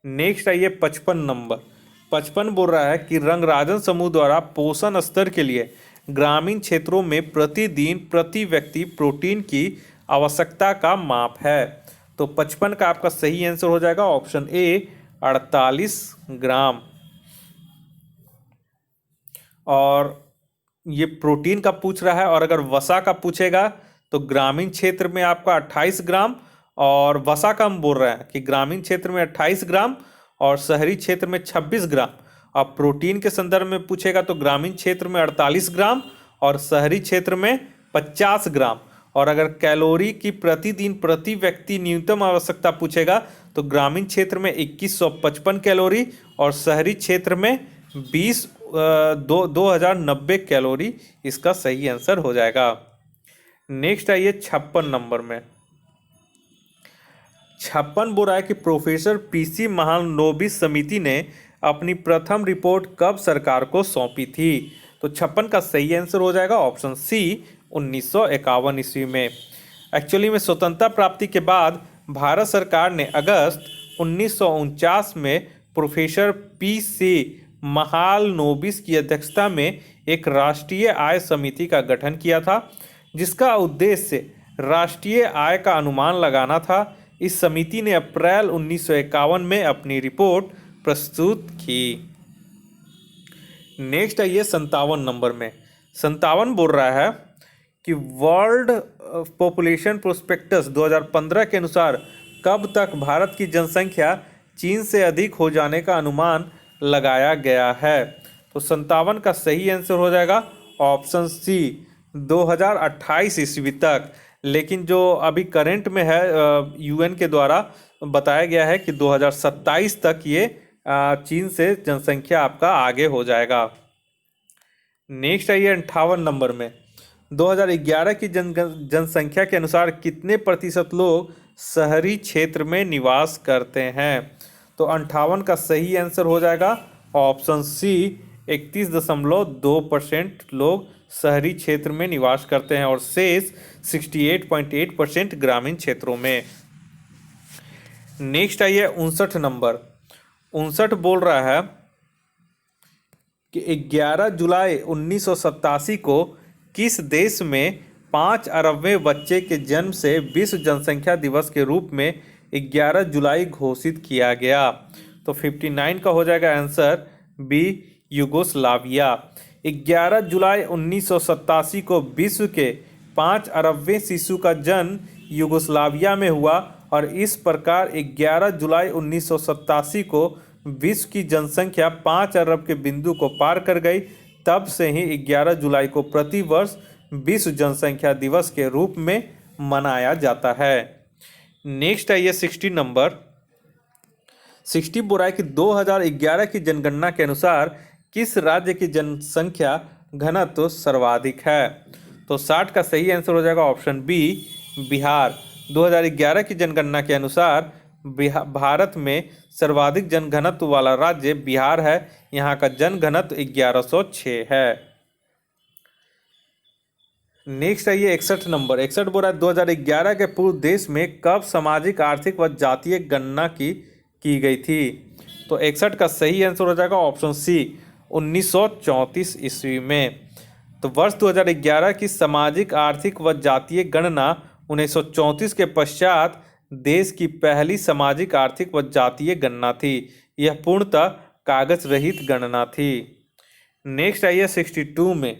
नेक्स्ट आइए 55 नंबर। 55 बोल रहा है कि रंगराजन समूह द्वारा पोषण स्तर के लिए ग्रामीण क्षेत्रों में प्रतिदिन प्रति व्यक्ति प्रोटीन की आवश्यकता का माप है। तो 55 का आपका सही आंसर हो जाएगा ऑप्शन ए, 48 ग्राम। और ये प्रोटीन का पूछ रहा है, और अगर वसा का पूछेगा तो ग्रामीण क्षेत्र में आपका 28 ग्राम, और वसा का हम बोल रहे हैं कि ग्रामीण क्षेत्र में 28 ग्राम और शहरी क्षेत्र में 26 ग्राम। अब प्रोटीन के संदर्भ में पूछेगा तो ग्रामीण क्षेत्र में 48 ग्राम और शहरी क्षेत्र में 50 ग्राम। और अगर कैलोरी की प्रतिदिन प्रति व्यक्ति न्यूनतम आवश्यकता पूछेगा तो ग्रामीण क्षेत्र में 2155 कैलोरी और शहरी क्षेत्र में 2090 कैलोरी इसका सही आंसर हो जाएगा। नेक्स्ट आइए 56 नंबर में। 56 बोल रहा है कि प्रोफेसर पीसी महालनोबिस समिति ने अपनी प्रथम रिपोर्ट कब सरकार को सौंपी थी? तो 56 का सही आंसर हो जाएगा ऑप्शन सी, 1951 ईस्वी में। एक्चुअली में स्वतंत्रता प्राप्ति के बाद भारत सरकार ने अगस्त 1949 में प्रोफेसर पीसी महालनोबिस की अध्यक्षता में एक राष्ट्रीय आय समिति का गठन किया था, जिसका उद्देश्य राष्ट्रीय आय का अनुमान लगाना था। इस समिति ने अप्रैल 1951 में अपनी रिपोर्ट प्रस्तुत की। नेक्स्ट आइए 57 नंबर में। 57 बोल रहा है कि वर्ल्ड पॉपुलेशन प्रोस्पेक्टस 2015 के अनुसार कब तक भारत की जनसंख्या चीन से अधिक हो जाने का अनुमान लगाया गया है? तो 57 का सही आंसर हो जाएगा ऑप्शन सी, 2028 ईस्वी तक। लेकिन जो अभी करंट में है यूएन के द्वारा बताया गया है कि 2027 तक ये चीन से जनसंख्या आपका आगे हो जाएगा। नेक्स्ट आइए 58 नंबर में। 2011 की जनसंख्या के अनुसार कितने प्रतिशत लोग शहरी क्षेत्र में निवास करते हैं? तो 58 का सही आंसर हो जाएगा ऑप्शन सी, 31.2% लोग शहरी क्षेत्र में निवास करते हैं और शेष 68.8% ग्रामीण क्षेत्रों में। नेक्स्ट आइए 59 नंबर। 59 बोल रहा है कि 11 जुलाई 1987 को किस देश में 5 अरबवें बच्चे के जन्म से विश्व जनसंख्या दिवस के रूप में 11 जुलाई घोषित किया गया? तो 59 का हो जाएगा आंसर बी, यूगोस्लाविया। 11 जुलाई 1987 को विश्व के 5 अरबवें शिशु का जन्म यूगोस्लाविया में हुआ और इस प्रकार 11 जुलाई 1987 को विश्व की जनसंख्या 5 अरब के बिंदु को पार कर गई। तब से ही 11 जुलाई को प्रतिवर्ष विश्व जनसंख्या दिवस के रूप में मनाया जाता है। नेक्स्ट आइए 60 नंबर। 60 बोल रहा है कि 2011 की जनगणना के अनुसार किस राज्य की जनसंख्या घनत्व सर्वाधिक है? तो 60 का सही आंसर हो जाएगा ऑप्शन बी, बिहार। 2011 की जनगणना के अनुसार भारत में सर्वाधिक जनघनत्व वाला राज्य बिहार है। यहाँ का जनघनत्व 1106 है। नेक्स्ट आइए 61 नंबर। 61 बोल रहा है 2011 के पूर्व देश में कब सामाजिक, आर्थिक व जातीय गणना की गई थी? तो 61 का सही आंसर हो जाएगा ऑप्शन सी 1934 ईस्वी में। तो वर्ष 2011 की सामाजिक आर्थिक व जातीय गणना 1934 के पश्चात देश की पहली सामाजिक आर्थिक व जातीय गणना थी। यह पूर्णतः कागज रहित गणना थी। नेक्स्ट आइए 62 में,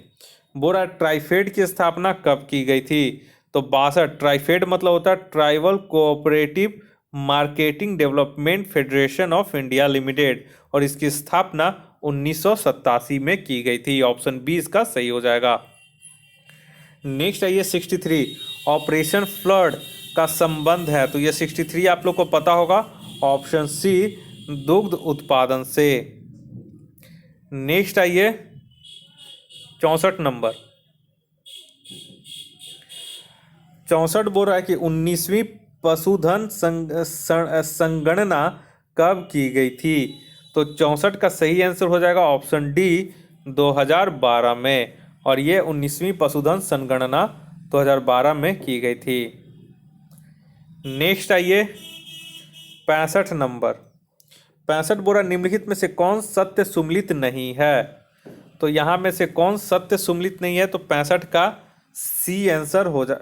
बोरा ट्राइफेड की स्थापना कब की गई थी? तो 62। ट्राइफेड मतलब होता है tribal cooperative marketing development federation of India limited, और इसकी स्थापना 1987 में की गई थी। ऑप्शन बी इसका सही हो जाएगा। नेक्स्ट आइए 63, ऑपरेशन फ्लड का संबंध है, तो ये 63 आप लोग को पता होगा, ऑप्शन सी दुग्ध उत्पादन से। नेक्स्ट आइए 64 नंबर, 64 बोल रहा है कि 19वीं पशुधन संगणना कब की गई थी? तो 64 का सही आंसर हो जाएगा ऑप्शन डी 2012 में, और ये 19वीं पशुधन संगणना 2012 में की गई थी। नेक्स्ट आइए 65 नंबर, 65 बोरा निम्नलिखित में से कौन सत्य सुमेलित नहीं है? तो यहाँ में से कौन सत्य सुमेलित नहीं है? तो 65 का सी आंसर हो जा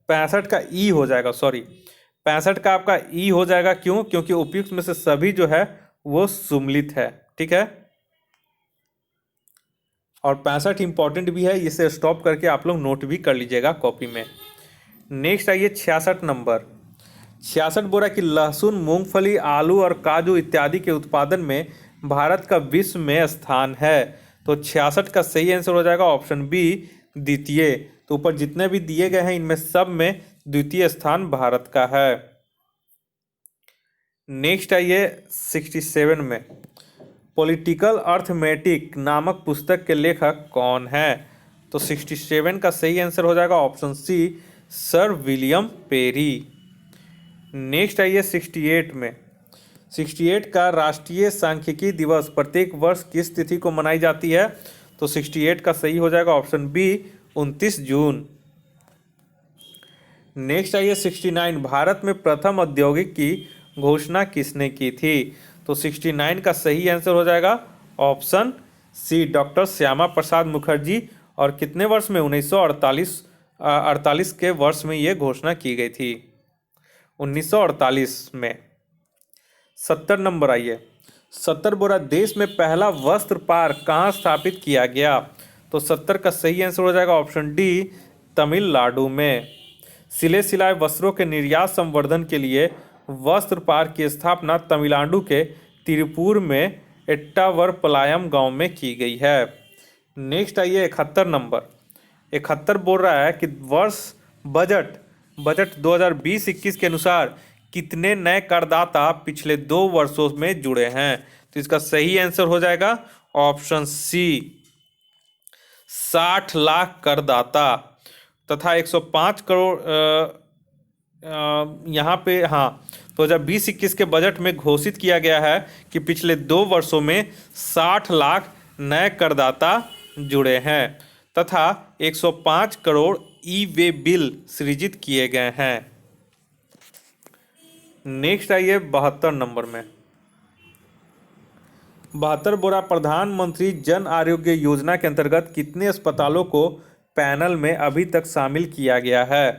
65 का ई हो जाएगा, सॉरी 65 का आपका ई हो जाएगा। क्यों? क्योंकि उपयुक्त में से सभी जो है वो सुमेलित है। ठीक है, और 65 इंपॉर्टेंट भी है, इसे स्टॉप करके आप लोग नोट भी कर लीजिएगा कॉपी में। नेक्स्ट आइए 66 नंबर, 66 बोरा की लहसुन, मूंगफली, आलू और काजू इत्यादि के उत्पादन में भारत का विश्व में स्थान है। तो 66 का सही आंसर हो जाएगा ऑप्शन बी द्वितीय। तो ऊपर जितने भी दिए गए हैं इनमें सब में द्वितीय स्थान भारत का है। नेक्स्ट आइए 67 में, पॉलिटिकल अर्थमेटिक नामक पुस्तक के लेखक कौन है? तो 67 का सही आंसर हो जाएगा option C sir William Perry. Next आइए 68 में, 68 का राष्ट्रीय सांख्यिकी दिवस प्रत्येक वर्ष किस तिथि को मनाई जाती है? तो 68 का सही हो जाएगा ऑप्शन बी 29 जून। नेक्स्ट आइए 69, भारत में प्रथम औद्योगिक की घोषणा किसने की थी? तो 69 का सही आंसर हो जाएगा ऑप्शन सी डॉक्टर श्यामा प्रसाद मुखर्जी, और कितने वर्ष में? 1948 के वर्ष में ये घोषणा की गई थी, 1948 में। 70 नंबर आइए, 70 बोरा देश में पहला वस्त्र पार्क कहाँ स्थापित किया गया? तो 70 का सही आंसर हो जाएगा ऑप्शन डी तमिलनाडु में। सिले सिलाए वस्त्रों के निर्यात संवर्धन के लिए वस्त्र पार्क की स्थापना तमिलनाडु के तिरुपुर में एट्टावरपलायम गांव में की गई है। नेक्स्ट आइए 71 नंबर, 71 बोल रहा है कि वर्ष बजट 2020-21 के अनुसार कितने नए करदाता पिछले 2 वर्षों में जुड़े हैं? तो इसका सही आंसर हो जाएगा ऑप्शन सी 60 लाख करदाता, तथा 105 करोड़ यहाँ पे, हाँ, 2020-21 के बजट में घोषित किया गया है कि पिछले 2 वर्षों में 60 लाख नए करदाता जुड़े हैं, तथा 105 करोड़ ई वे बिल सृजित किए गए हैं। नेक्स्ट आइए 72 नंबर में, 72 बोरा प्रधानमंत्री जन आरोग्य योजना के अंतर्गत कितने अस्पतालों को पैनल में अभी तक शामिल किया गया है?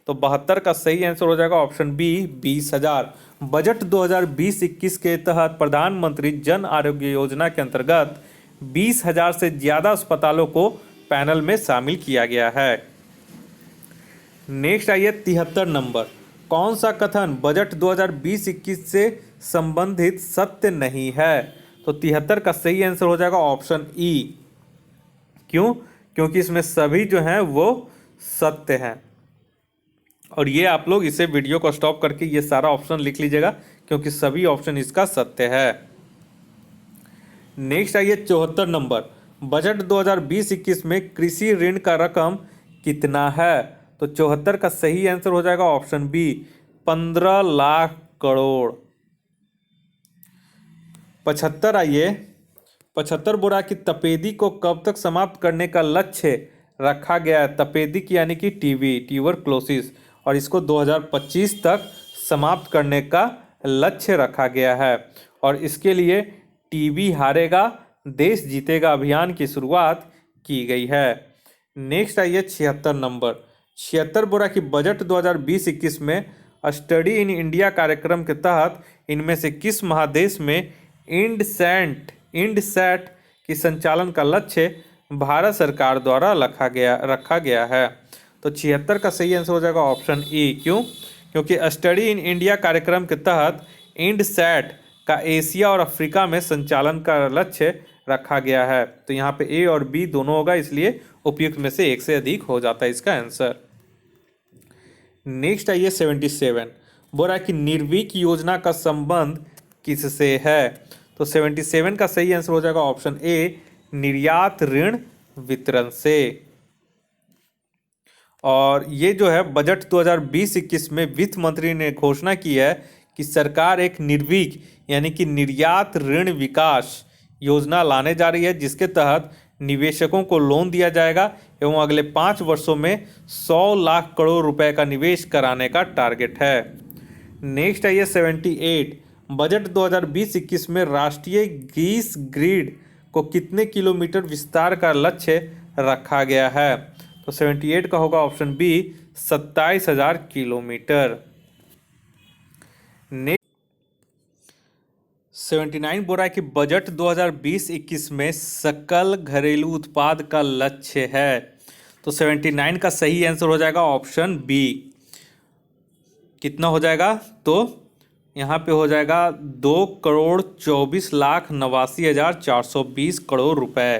तो 72 का सही आंसर हो जाएगा ऑप्शन बी 20,000। बजट 2020-21 के तहत प्रधानमंत्री जन आरोग्य योजना के अंतर्गत 20,000 से ज़्यादा अस्पतालों को पैनल में शामिल किया गया है। नेक्स्ट आइए 73 नंबर, कौन सा कथन बजट 2020-21 से संबंधित सत्य नहीं है? तो 73 का सही आंसर हो जाएगा ऑप्शन ई। क्यों? क्योंकि इसमें सभी जो हैं वो सत्य हैं, और ये आप लोग इसे वीडियो को स्टॉप करके ये सारा ऑप्शन लिख लीजिएगा, क्योंकि सभी ऑप्शन इसका सत्य है। नेक्स्ट आइए 74 नंबर, बजट 2020-21 में कृषि ऋण का रकम कितना है? तो 74 का सही आंसर हो जाएगा ऑप्शन बी 15 लाख करोड़। 75 आइए, 75 बोरा की तपेदी को कब तक समाप्त करने का लक्ष्य रखा गया है? तपेदी की यानी कि टीबी, ट्यूबरक्लोसिस, और इसको 2025 तक समाप्त करने का लक्ष्य रखा गया है। और इसके लिए टीबी हारेगा देश जीतेगा अभियान की शुरुआत की गई है। नेक्स्ट आइए 76 नंबर। 76 बोरा की बजट 2020-21 में स्टडी इन इंडिया कार्यक्रम के तहत इनमें से किस महादेश में इंडसैट की संचालन का लक्ष्य भारत सरकार द्वारा रखा गया है। तो 76 का सही आंसर हो जाएगा ऑप्शन ए। क्यों? क्योंकि स्टडी इन इंडिया कार्यक्रम के तहत इंडसैट का एशिया और अफ्रीका में संचालन का लक्ष्य रखा गया है। तो यहाँ पे ए और बी दोनों होगा, इसलिए उपयुक्त में से एक से अधिक हो जाता है इसका आंसर। नेक्स्ट आइए 77। बोल रहा है कि निर्विक योजना का संबंध किससे है? तो 77 का सही आंसर हो जाएगा ऑप्शन ए, निर्यात ऋण वितरण से। और ये जो है बजट 2020-21 में वित्त मंत्री ने घोषणा की है कि सरकार एक निर्विक यानी कि निर्यात ऋण विकास योजना लाने जा रही है, जिसके तहत निवेशकों को लोन दिया जाएगा एवं अगले 5 वर्षों में 100 लाख करोड़ रुपए का निवेश कराने का टारगेट है। नेक्स्ट आइए 78। बजट 2020-21 में राष्ट्रीय गैस ग्रिड को कितने किलोमीटर विस्तार का लक्ष्य रखा गया है? तो 78 का होगा ऑप्शन बी, 27,000 किलोमीटर। 79 बोल रहा है कि बजट 2020-21 में सकल घरेलू उत्पाद का लक्ष्य है। तो 79 का सही आंसर हो जाएगा ऑप्शन बी। कितना हो जाएगा? तो यहाँ पे हो जाएगा 2,24,89,420 करोड़ रुपए।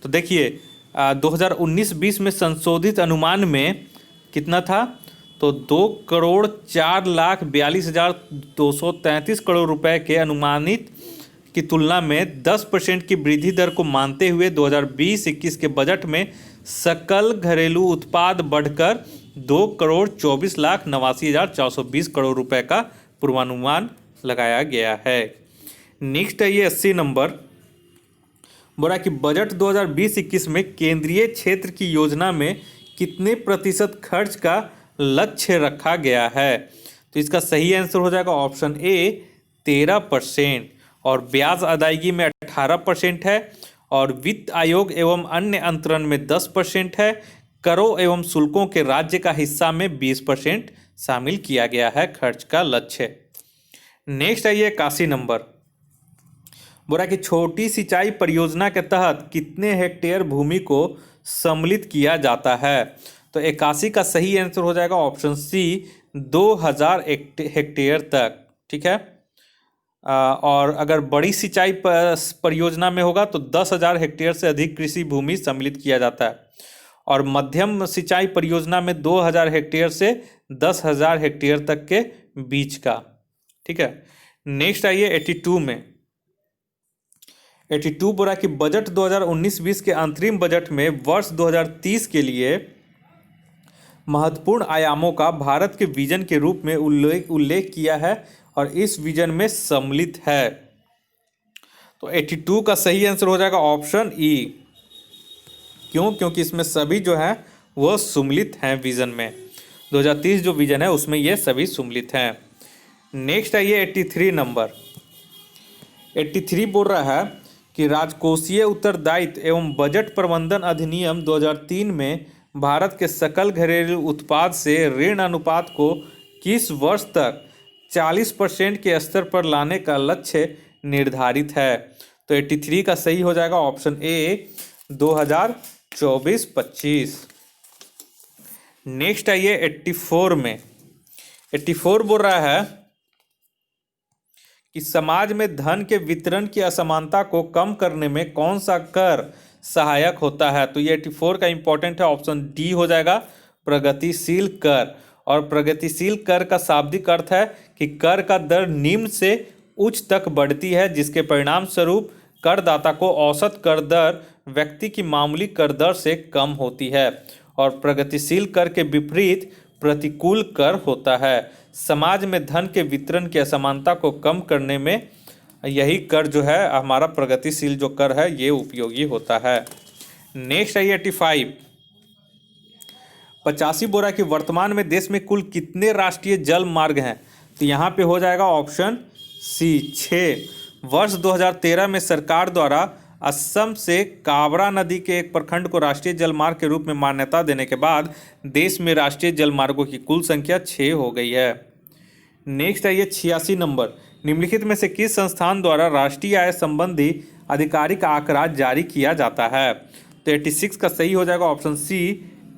तो देखिए 2019-20 में संशोधित अनुमान में कितना था? तो 2,04,42,233 करोड़ रुपए के अनुमानित की तुलना में 10% की वृद्धि दर को मानते हुए 2020-21 के बजट में सकल घरेलू उत्पाद बढ़कर 2,24,89,420 करोड़ रुपए का पूर्वानुमान लगाया गया है। नेक्स्ट है ये 80 नंबर। बोला कि बजट 2020-21 में केंद्रीय क्षेत्र की योजना में कितने प्रतिशत खर्च का लक्ष्य रखा गया है? तो इसका सही आंसर हो जाएगा ऑप्शन ए, 13%। और ब्याज अदायगी में 18% है, और वित्त आयोग एवं अन्य अंतरण में 10% है, करों एवं शुल्कों के राज्य का हिस्सा में 20% शामिल किया गया है खर्च का लक्ष्य। नेक्स्ट है ये 81 नंबर। बोला कि छोटी सिंचाई परियोजना के तहत कितने हेक्टेयर भूमि को सम्मिलित किया जाता है? तो 81 का सही आंसर हो जाएगा ऑप्शन सी, 2000 हेक्टेयर तक। ठीक है। और अगर बड़ी सिंचाई परियोजना में होगा तो 10,000 हेक्टेयर से अधिक कृषि भूमि सम्मिलित किया जाता है, और मध्यम सिंचाई परियोजना में 2,000 हेक्टेयर से 10,000 हेक्टेयर तक के बीच का। ठीक है। नेक्स्ट आइए 82 में। 82 बोला कि बजट 2019-20 के अंतरिम बजट में वर्ष 2030 के लिए महत्वपूर्ण आयामों का भारत के विजन के रूप में उल्लेख किया है और इस विजन में सम्मिलित है। तो 82 का सही आंसर हो जाएगा ऑप्शन ई। क्यों? क्योंकि इसमें सभी जो है वह सम्मिलित हैं विजन में। 2030 जो विजन है उसमें ये सभी सम्मिलित हैं। नेक्स्ट है ये 83 नंबर। 83 बोल रहा है कि राजकोषीय उत्तरदायित्व एवं बजट प्रबंधन अधिनियम 2003 में भारत के सकल घरेलू उत्पाद से ऋण अनुपात को किस वर्ष तक 40% के स्तर पर लाने का लक्ष्य निर्धारित है? तो 83 का सही हो जाएगा ऑप्शन ए, 2024-25। नेक्स्ट आइए 84 में। 84 बोल रहा है कि समाज में धन के वितरण की असमानता को कम करने में कौन सा कर सहायक होता है? तो ये 84 का इंपॉर्टेंट है, ऑप्शन डी हो जाएगा, प्रगतिशील कर। और प्रगतिशील कर का शाब्दिक अर्थ है कि कर का दर निम्न से उच्च तक बढ़ती है, जिसके परिणाम स्वरूप करदाता को औसत कर दर व्यक्ति की मामूली कर दर से कम होती है, और प्रगतिशील कर के विपरीत प्रतिकूल कर होता है। समाज में धन के वितरण की असमानता को कम करने में यही कर जो है हमारा प्रगतिशील जो कर है ये उपयोगी होता है। नेक्स्ट है 85। 85 बोल रहा कि वर्तमान में देश में कुल कितने राष्ट्रीय जल मार्ग हैं? तो यहाँ पे हो जाएगा ऑप्शन सी 6 वर्ष 2013 में सरकार द्वारा असम से कावड़ा नदी के एक प्रखंड को राष्ट्रीय जलमार्ग के रूप में मान्यता देने के बाद देश में राष्ट्रीय जलमार्गों की कुल संख्या 6 हो गई है। नेक्स्ट है ये 86 नंबर, निम्नलिखित में से किस संस्थान द्वारा राष्ट्रीय आय संबंधी आधिकारिक आंकड़ा जारी किया जाता है? तो 86 का सही हो जाएगा ऑप्शन सी,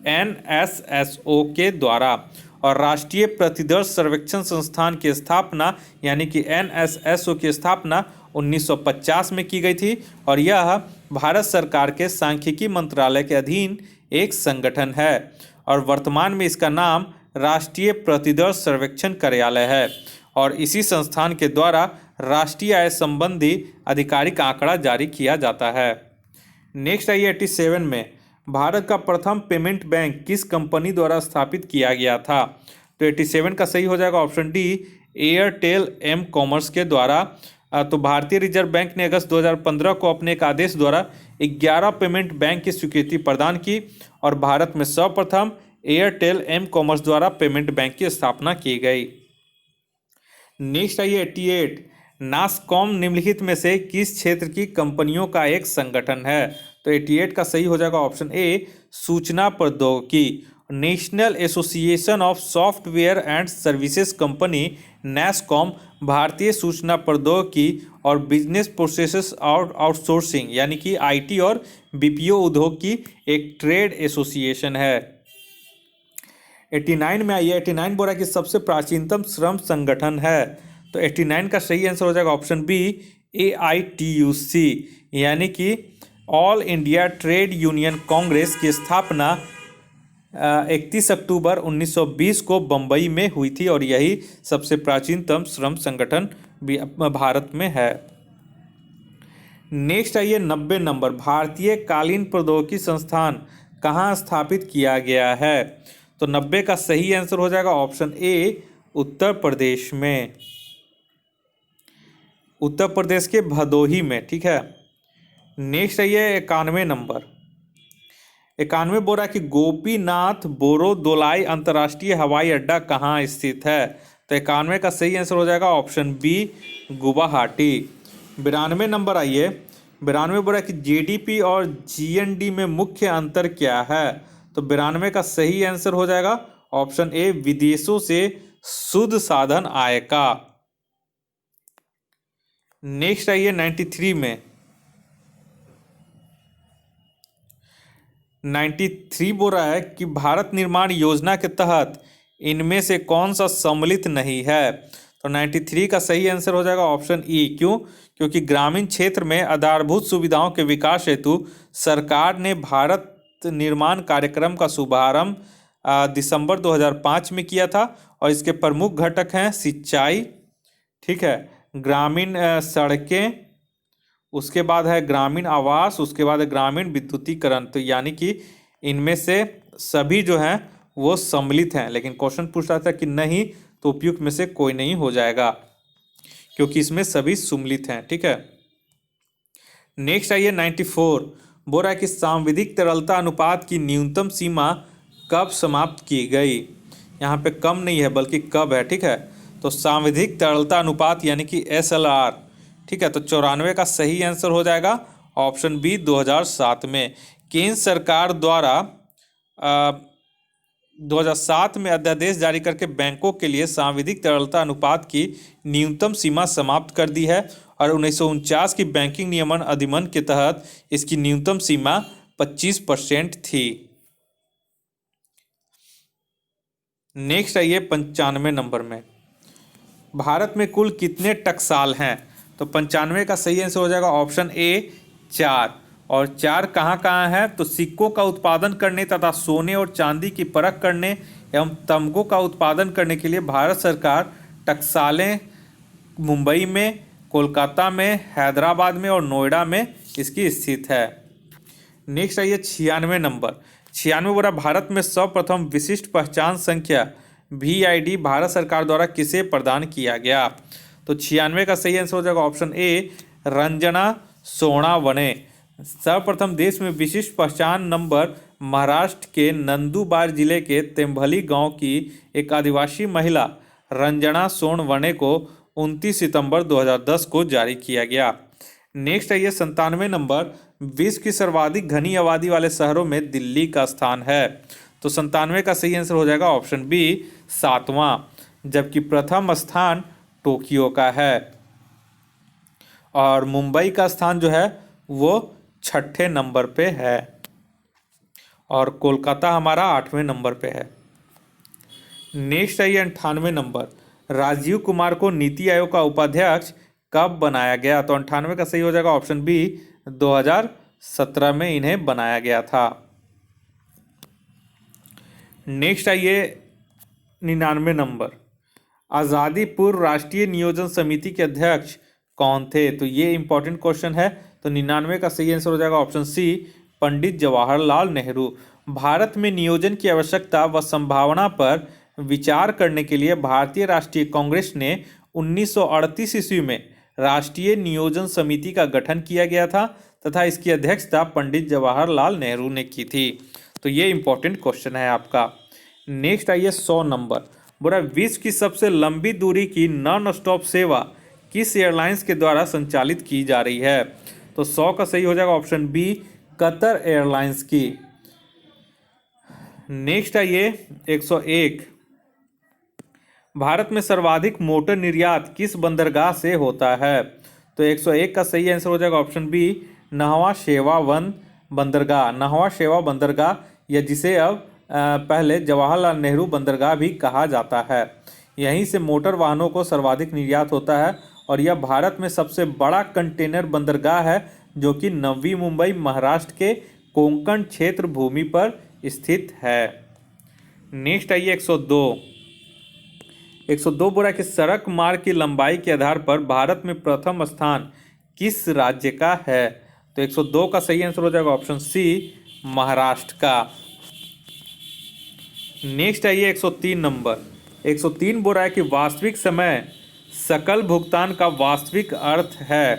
NSSO के द्वारा। और राष्ट्रीय प्रतिदर्श सर्वेक्षण संस्थान की स्थापना यानी कि NSSO की स्थापना 1950 में की गई थी और यह भारत सरकार के सांख्यिकी मंत्रालय के अधीन एक संगठन है और वर्तमान में इसका नाम राष्ट्रीय प्रतिदर्श सर्वेक्षण कार्यालय है और इसी संस्थान के द्वारा राष्ट्रीय आय संबंधी आधिकारिक आंकड़ा जारी किया जाता है। नेक्स्ट है 87 में, भारत का प्रथम पेमेंट बैंक किस कंपनी द्वारा स्थापित किया गया था? तो 87 का सही हो जाएगा option D, Airtel M commerce के द्वारा। तो भारतीय रिजर्व बैंक ने अगस्त 2015 को अपने एक आदेश द्वारा 11 पेमेंट बैंक की स्वीकृति प्रदान की और भारत में सर्वप्रथम एयरटेल एम कॉमर्स द्वारा पेमेंट बैंक की स्थापना की गई। नेक्स्ट है 88, नासकॉम निम्नलिखित में से किस क्षेत्र की कंपनियों का एक संगठन है? तो 88 का सही हो जाएगा ऑप्शन ए, सूचना प्रौद्योगिकी। National association of software and services company NASSCOM भारतीय सूचना प्रौद्योगिकी और बिजनेस प्रोसेसेस आउटसोर्सिंग यानी कि IT और BPO उद्योग की एक ट्रेड एसोसिएशन है। 89 में आइए, 89 बोला कि सबसे प्राचीनतम श्रम संगठन है। तो 89 का सही आंसर हो जाएगा ऑप्शन बी, AITUC यानी कि all India trade union Congress की स्थापना 31 अक्टूबर 1920 को बम्बई में हुई थी और यही सबसे प्राचीनतम श्रम संगठन भारत में है। नेक्स्ट आइए 90 नंबर, भारतीय कालीन प्रौद्योगिकी संस्थान कहाँ स्थापित किया गया है? तो 90 का सही आंसर हो जाएगा ऑप्शन ए, उत्तर प्रदेश में, उत्तर प्रदेश के भदोही में। ठीक है। नेक्स्ट है ये 91 नंबर, 91 बोल रहा है कि गोपीनाथ बोरोदोलाई अंतर्राष्ट्रीय हवाई अड्डा कहाँ स्थित है? तो 91 का सही आंसर हो जाएगा ऑप्शन बी, गुवाहाटी। 92 नंबर आइए, 92 बोल रहा है कि GDP और GND में मुख्य अंतर क्या है? तो 92 का सही आंसर हो जाएगा ऑप्शन ए, विदेशों से शुद्ध साधन आय का। नेक्स्ट आइए 93 में, 93 बोल रहा है कि भारत निर्माण योजना के तहत इनमें से कौन सा सम्मिलित नहीं है? तो 93 का सही आंसर हो जाएगा ऑप्शन ई। क्यों? क्योंकि ग्रामीण क्षेत्र में आधारभूत सुविधाओं के विकास हेतु सरकार ने भारत निर्माण कार्यक्रम का शुभारंभ दिसंबर 2005 में किया था और इसके प्रमुख घटक हैं सिंचाई, ठीक है, ग्रामीण सड़कें, उसके बाद है ग्रामीण आवास, उसके बाद है ग्रामीण विद्युतीकरण। तो यानी कि इनमें से सभी जो हैं वो सम्मिलित हैं, लेकिन क्वेश्चन पूछ रहा था कि नहीं, तो उपयुक्त में से कोई नहीं हो जाएगा क्योंकि इसमें सभी सम्मिलित हैं। ठीक है। नेक्स्ट आइए 94, बोल रहा है कि सांविधिक तरलता अनुपात की न्यूनतम सीमा कब समाप्त की गई? यहाँ पे कम नहीं है बल्कि कब है। ठीक है। तो सांविधिक तरलता अनुपात यानी कि SLR, ठीक है। तो 94 का सही आंसर हो जाएगा ऑप्शन बी, 2007 में। केंद्र सरकार द्वारा 2007 में अध्यादेश जारी करके बैंकों के लिए सांविधिक तरलता अनुपात की न्यूनतम सीमा समाप्त कर दी है और 1949 की बैंकिंग नियमन अधिनियम के तहत इसकी न्यूनतम सीमा 25% थी। नेक्स्ट आइए 95 नंबर में, भारत में कुल कितने टकसाल हैं? तो 95 का सही आंसर हो जाएगा ऑप्शन ए, 4। और 4 कहाँ कहाँ है? तो सिक्कों का उत्पादन करने तथा सोने और चांदी की परख करने एवं तमगों का उत्पादन करने के लिए भारत सरकार टकसालें मुंबई में, कोलकाता में, हैदराबाद में और नोएडा में इसकी स्थित है। नेक्स्ट आइए 96 नंबर, 96 बोला भारत में सर्वप्रथम विशिष्ट पहचान संख्या VID भारत सरकार द्वारा किसे प्रदान किया गया? तो 96 का सही आंसर हो जाएगा ऑप्शन ए, रंजना सोनावने। सर्वप्रथम देश में विशिष्ट पहचान नंबर महाराष्ट्र के नंदुबार जिले के तेम्भली गांव की एक आदिवासी महिला रंजना सोनवने को 29 सितंबर 2010 को जारी किया गया। नेक्स्ट है ये 97 नंबर, विश्व की सर्वाधिक घनी आबादी वाले शहरों में दिल्ली का स्थान है। तो 97 का सही आंसर हो जाएगा ऑप्शन बी 7वां, जबकि प्रथम स्थान टोक्यो का है और मुंबई का स्थान जो है वो 6ठे नंबर पे है और कोलकाता हमारा 8वें नंबर पे है। नेक्स्ट है ये 98 नंबर, राजीव कुमार को नीति आयोग का उपाध्यक्ष कब बनाया गया? तो 98 का सही हो जाएगा ऑप्शन बी 2017 में इन्हें बनाया गया था। नेक्स्ट आइए 99 नंबर, आज़ादी पूर्व राष्ट्रीय नियोजन समिति के अध्यक्ष कौन थे? तो ये इंपॉर्टेंट क्वेश्चन है। तो 99 का सही आंसर हो जाएगा ऑप्शन सी पंडित जवाहरलाल नेहरू। भारत में नियोजन की आवश्यकता व संभावना पर विचार करने के लिए भारतीय राष्ट्रीय कांग्रेस ने 1938 ईस्वी में राष्ट्रीय नियोजन समिति का गठन किया गया था तथा इसकी अध्यक्षता पंडित जवाहरलाल नेहरू ने की थी। तो ये इंपॉर्टेंट क्वेश्चन है आपका। नेक्स्ट आइए 100 नंबर, बोला विश्व की सबसे लंबी दूरी की नॉन स्टॉप सेवा किस एयरलाइंस के द्वारा संचालित की जा रही है? तो 100 का सही हो जाएगा ऑप्शन बी कतर एयरलाइंस की। नेक्स्ट आइए 101, भारत में सर्वाधिक मोटर निर्यात किस बंदरगाह से होता है? तो 101 का सही आंसर हो जाएगा ऑप्शन बी नहवा शेवावन बंदरगाह। नहवा शेवा बंदरगाह या जिसे अब पहले जवाहरलाल नेहरू बंदरगाह भी कहा जाता है। यहीं से मोटर वाहनों को सर्वाधिक निर्यात होता है और यह भारत में सबसे बड़ा कंटेनर बंदरगाह है जो कि नवी मुंबई महाराष्ट्र के कोंकण क्षेत्र भूमि पर स्थित है। नेक्स्ट आइए 102 बोला कि सड़क मार्ग की लंबाई के आधार पर भारत में प्रथम स्थान किस राज्य का है? तो 102 का सही आंसर हो जाएगा ऑप्शन सी महाराष्ट्र का। नेक्स्ट आइए 103 नंबर, 103 बोल रहा है कि वास्तविक समय सकल भुगतान का वास्तविक अर्थ है।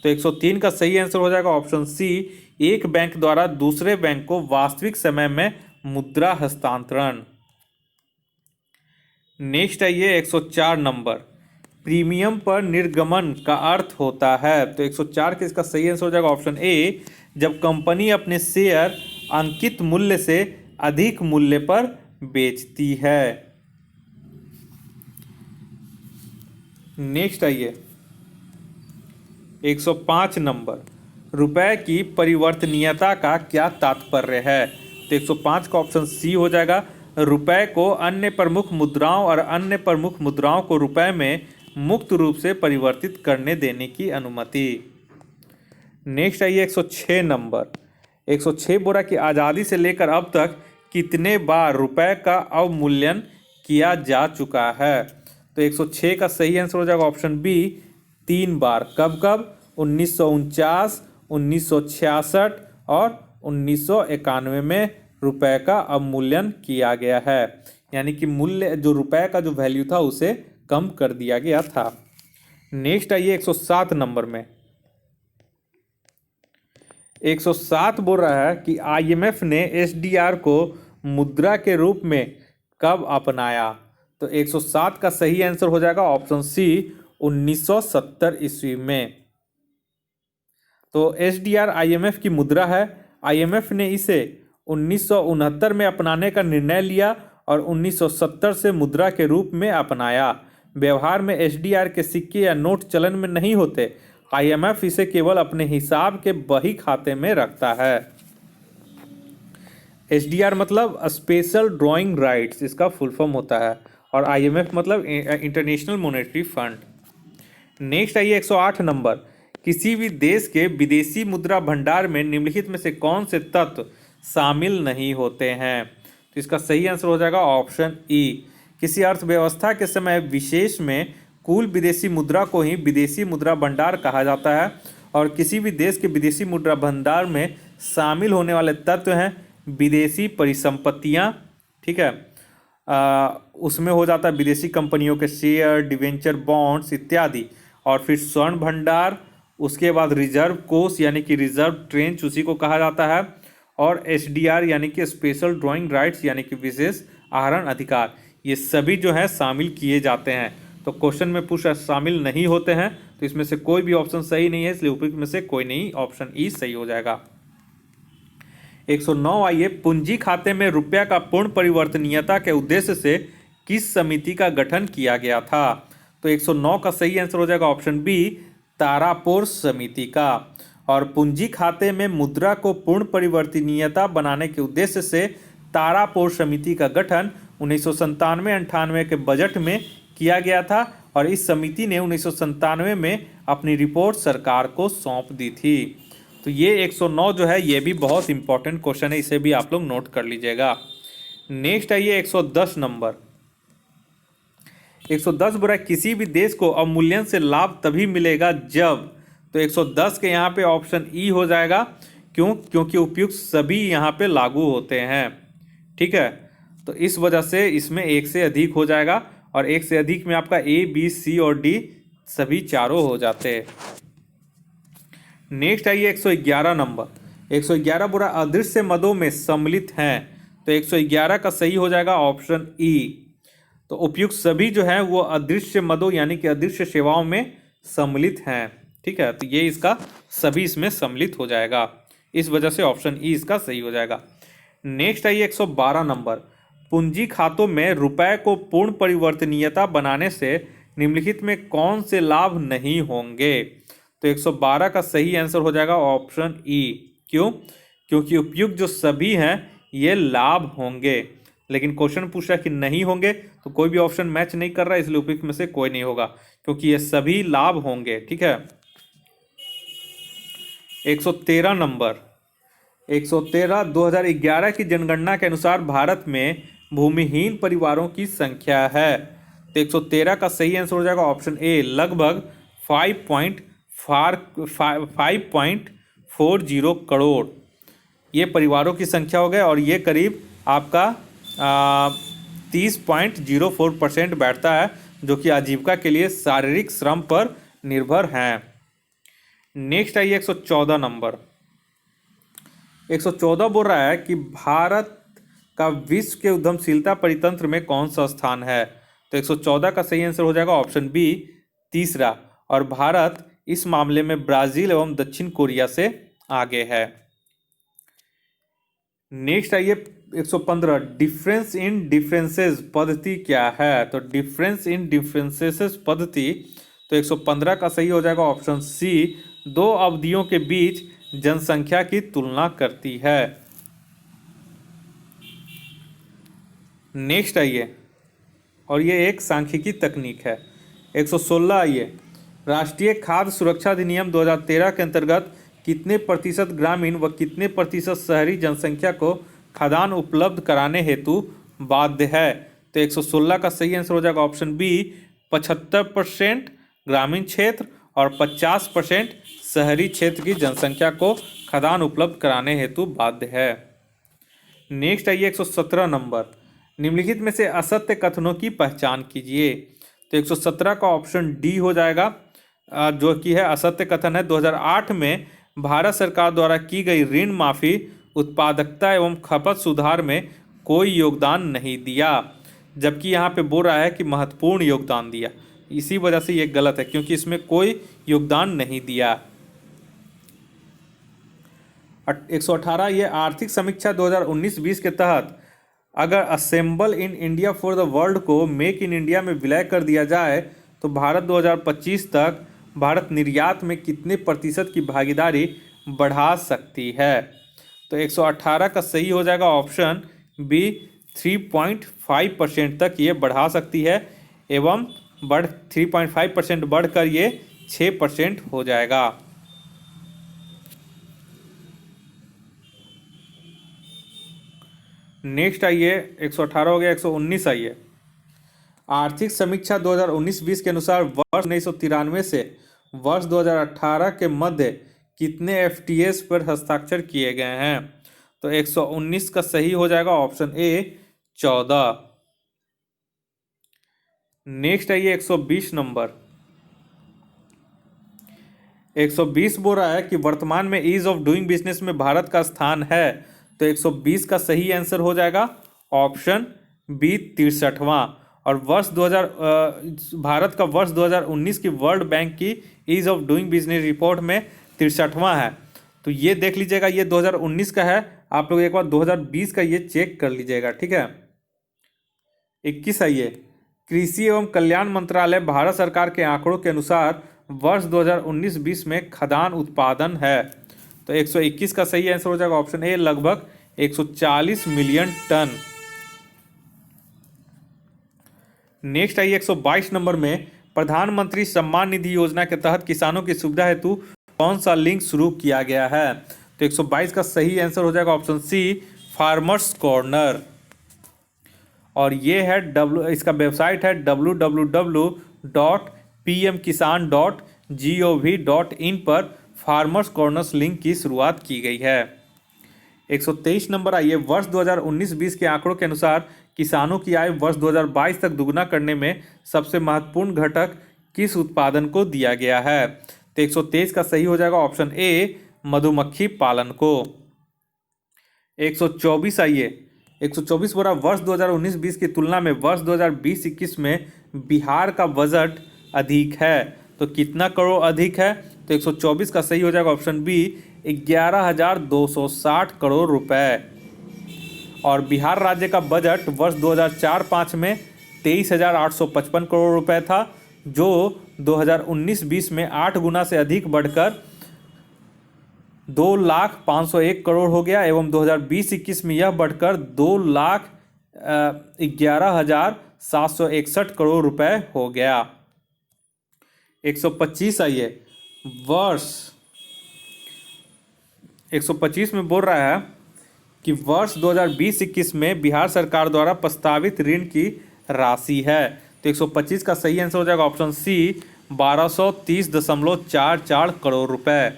तो 103 का सही आंसर हो जाएगा ऑप्शन सी एक बैंक द्वारा दूसरे बैंक को वास्तविक समय में मुद्रा हस्तांतरण। नेक्स्ट आइए 104 नंबर, प्रीमियम पर निर्गमन का अर्थ होता है। तो 104 के इसका सही आंसर हो जाएगा ऑप्शन ए जब कंपनी अपने शेयर अंकित मूल्य से अधिक मूल्य पर बेचती है। नेक्स्ट आइए 105 नंबर, रुपए की परिवर्तनीयता का क्या तात्पर्य है? तो 105 का ऑप्शन सी हो जाएगा रुपए को अन्य प्रमुख मुद्राओं और अन्य प्रमुख मुद्राओं को रुपए में मुक्त रूप से परिवर्तित करने देने की अनुमति। नेक्स्ट आइए 106 नंबर, 106 बोला कि आज़ादी से लेकर अब तक कितने बार रुपए का अवमूल्यन किया जा चुका है? तो 106 का सही आंसर हो जाएगा ऑप्शन बी 3 बार। कब कब? 1949, 1966 और 1991 में रुपए का अवमूल्यन किया गया है, यानी कि मूल्य जो रुपए का जो वैल्यू था उसे कम कर दिया गया था। नेक्स्ट आइए 107 नंबर में, 107 बोल रहा है कि आईएमएफ ने एसडीआर को मुद्रा के रूप में कब अपनाया? तो 107 का सही आंसर हो जाएगा ऑप्शन सी 1970 ईस्वी में। तो एसडीआर आईएमएफ की मुद्रा है। आईएमएफ ने इसे 1969 में अपनाने का निर्णय लिया और 1970 से मुद्रा के रूप में अपनाया। व्यवहार में एसडीआर के सिक्के या नोट चलन में नहीं होते। आईएमएफ इसे केवल अपने हिसाब के बही खाते में रखता है। एसडीआर मतलब स्पेशल ड्राइंग राइट्स इसका फुल फॉर्म होता है और आईएमएफ मतलब इंटरनेशनल मॉनेटरी फंड। नेक्स्ट आइए 108 नंबर, किसी भी देश के विदेशी मुद्रा भंडार में निम्नलिखित में से कौन से तत्व शामिल नहीं होते हैं? तो इसका सही आंसर हो जाएगा ऑप्शन ई। किसी अर्थव्यवस्था के समय विशेष में कुल विदेशी मुद्रा को ही विदेशी मुद्रा भंडार कहा जाता है और किसी भी देश के विदेशी मुद्रा भंडार में शामिल होने वाले तत्व हैं विदेशी परिसंपत्तियां, ठीक है, उसमें हो जाता है विदेशी कंपनियों के शेयर, डिवेंचर, बॉन्ड्स इत्यादि, और फिर स्वर्ण भंडार, उसके बाद रिजर्व कोष यानी कि रिजर्व ट्रेंच उसी को कहा जाता है, और एसडीआर यानी कि स्पेशल ड्राइंग राइट्स यानी कि विशेष आहरण अधिकार, ये सभी जो है शामिल किए जाते हैं। तो क्वेश्चन में पुरुष शामिल नहीं होते हैं, तो इसमें से कोई भी ऑप्शन सही नहीं है, इसलिए उपयुक्त में से कोई नहीं, ऑप्शन ई सही हो जाएगा। 109 आइए, पूंजी खाते में रुपया का पूर्ण परिवर्तनीयता के उद्देश्य से किस समिति का गठन किया गया था? तो 109 का सही आंसर हो जाएगा ऑप्शन बी, तारापोर समिति का। और पूंजी खाते में मुद्रा को पूर्ण परिवर्तनीयता बनाने के उद्देश्य से तारापोर समिति का गठन 1997-98 के बजट में किया गया था, और इस समिति ने 1997 में अपनी रिपोर्ट सरकार को सौंप दी थी। तो ये 109 जो है ये भी बहुत इंपॉर्टेंट क्वेश्चन है, इसे भी आप लोग नोट कर लीजिएगा। नेक्स्ट आइए 110 नंबर। 110 बोला किसी भी देश को अवमूल्यन से लाभ तभी मिलेगा जब, तो 110 के यहाँ पे ऑप्शन ई हो जाएगा। क्यों? क्योंकि उपयुक्त सभी यहाँ पे लागू होते हैं, ठीक है। तो इस वजह से इसमें एक से अधिक हो जाएगा, और एक से अधिक में आपका ए बी सी और डी सभी चारों हो जाते हैं। नेक्स्ट आइए 111 नंबर। 111 बुरा अदृश्य मदों में सम्मिलित हैं, तो 111 का सही हो जाएगा ऑप्शन ई। तो उपयुक्त सभी जो है वो अदृश्य मदों यानी कि अदृश्य सेवाओं में सम्मिलित हैं, ठीक है। तो ये इसका सभी इसमें सम्मिलित हो जाएगा, इस वजह से ऑप्शन ई इसका सही हो जाएगा। नेक्स्ट आइए 112 नंबर। पूंजी खातों में रुपए को पूर्ण परिवर्तनीयता बनाने से निम्नलिखित में कौन से लाभ नहीं होंगे? तो 112 का सही आंसर हो जाएगा ऑप्शन ई। क्यों? क्योंकि उपयुक्त जो सभी हैं ये लाभ होंगे, लेकिन क्वेश्चन पूछा कि नहीं होंगे, तो कोई भी ऑप्शन मैच नहीं कर रहा है, इसलिए उपयुक्त में से कोई नहीं होगा, क्योंकि ये सभी लाभ होंगे, ठीक है। 113 नंबर। 113 2011 की जनगणना के अनुसार भारत में भूमिहीन परिवारों की संख्या है, तो 113 का सही आंसर हो जाएगा ऑप्शन ए, लगभग 5.40 करोड़ ये परिवारों की संख्या हो गए, और ये करीब आपका 30.04% बैठता है, जो कि आजीविका के लिए शारीरिक श्रम पर निर्भर हैं। नेक्स्ट आइए 114 नंबर। 114 बोल रहा है कि भारत का विश्व के उद्यमशीलता परितंत्र में कौन सा स्थान है? तो 114 का सही आंसर हो जाएगा ऑप्शन बी, तीसरा, और भारत इस मामले में ब्राजील एवं दक्षिण कोरिया से आगे है। नेक्स्ट आइए 115, डिफरेंस इन डिफरेंसेस पद्धति क्या है? तो डिफरेंस इन डिफरेंसेस पद्धति, तो 115 का सही हो जाएगा ऑप्शन सी, दो अवधियों के बीच जनसंख्या की तुलना करती है। नेक्स्ट आइए, और ये एक सांख्यिकी तकनीक है। 116 आइए, राष्ट्रीय खाद्य सुरक्षा अधिनियम 2013 के अंतर्गत कितने प्रतिशत ग्रामीण व कितने प्रतिशत शहरी जनसंख्या को खाद्यान्न उपलब्ध कराने हेतु बाध्य है? तो 116 का सही आंसर हो जाएगा ऑप्शन बी, 75% ग्रामीण क्षेत्र और 50% शहरी क्षेत्र की जनसंख्या को खाद्यान्न उपलब्ध कराने हेतु बाध्य है। नेक्स्ट आइए 117 नंबर। निम्नलिखित में से असत्य कथनों की पहचान कीजिए। तो 117 का ऑप्शन डी हो जाएगा, जो कि है असत्य कथन है। 2008 में भारत सरकार द्वारा की गई ऋण माफी उत्पादकता एवं खपत सुधार में कोई योगदान नहीं दिया, जबकि यहाँ पे बोल रहा है कि महत्वपूर्ण योगदान दिया। इसी वजह से ये गलत है, क्योंकि इसमें कोई योगदान नहीं दिया। 118 ये आर्थिक समीक्षा 2019-20 के तहत अगर assemble in India for the world को मेक इन इंडिया में विलय कर दिया जाए तो भारत 2025 तक भारत निर्यात में कितने प्रतिशत की भागीदारी बढ़ा सकती है? तो 118 का सही हो जाएगा ऑप्शन बी, 3.5% तक ये बढ़ा सकती है, एवं 3.5% बढ़कर ये 6% हो जाएगा। नेक्स्ट आइए 118 हो गया। 119 आइए, आर्थिक समीक्षा 2019-20 के अनुसार वर्ष 1993 से वर्ष 2018 के मध्य कितने एफटीएस पर हस्ताक्षर किए गए हैं? तो 119 का सही हो जाएगा ऑप्शन ए, 14। नेक्स्ट आइए 120 नंबर। 120 बोल रहा है कि वर्तमान में ईज ऑफ डूइंग बिजनेस में भारत का स्थान है, तो 120 का सही आंसर हो जाएगा ऑप्शन बी, 63वां। और भारत का वर्ष 2019 की वर्ल्ड बैंक की ease of doing business report में 63वां है। तो ये देख लीजिएगा, ये 2019 का है, आप लोग एक बार 2020 का ये चेक कर लीजिएगा, ठीक है। 21 आइए, कृषि एवं कल्याण मंत्रालय भारत सरकार के आंकड़ों के अनुसार वर्ष 2019-20 में खाद्यान्न उत्पादन है। तो 121 का सही आंसर हो जाएगा ऑप्शन ए, लगभग 140 मिलियन टन। नेक्स्ट आइए 122 नंबर में, प्रधानमंत्री सम्मान निधि योजना के तहत किसानों की सुविधा हेतु कौन सा लिंक शुरू किया गया है। तो 122 का सही आंसर हो जाएगा ऑप्शन सी, फार्मर्स कॉर्नर। और ये है इसका वेबसाइट है www.pmkisan.gov.in पर फार्मर्स कॉर्नर्स लिंक की शुरुआत की गई है। 123 नंबर आइए, वर्ष 2019-20 के आंकड़ों के अनुसार किसानों की आय वर्ष 2022 तक दुगना करने में सबसे महत्वपूर्ण घटक किस उत्पादन को दिया गया है। तो 123 का सही हो जाएगा ऑप्शन ए, मधुमक्खी पालन को। 124 आइए, 124 बोला वर्ष 2019-20 की तुलना में वर्ष 2020-21 में बिहार का बजट अधिक है। तो कितना करोड़ अधिक है। तो 124 का सही हो जाएगा ऑप्शन बी, 11,260 करोड़ रुपए। और बिहार राज्य का बजट वर्ष 2004-05 में 23,855 करोड़ रुपए था, जो 2019-20 में 8 गुना से अधिक बढ़कर 2,501 करोड़ हो गया एवं 2020-21 में यह बढ़कर 2,11,761 करोड़ रुपए हो गया। 125 आइए, वर्ष 125 में बोल रहा है कि वर्ष 2020-21 में बिहार सरकार द्वारा प्रस्तावित ऋण की राशि है। तो 125 का सही आंसर हो जाएगा ऑप्शन सी, 1230.44 करोड़ रुपए।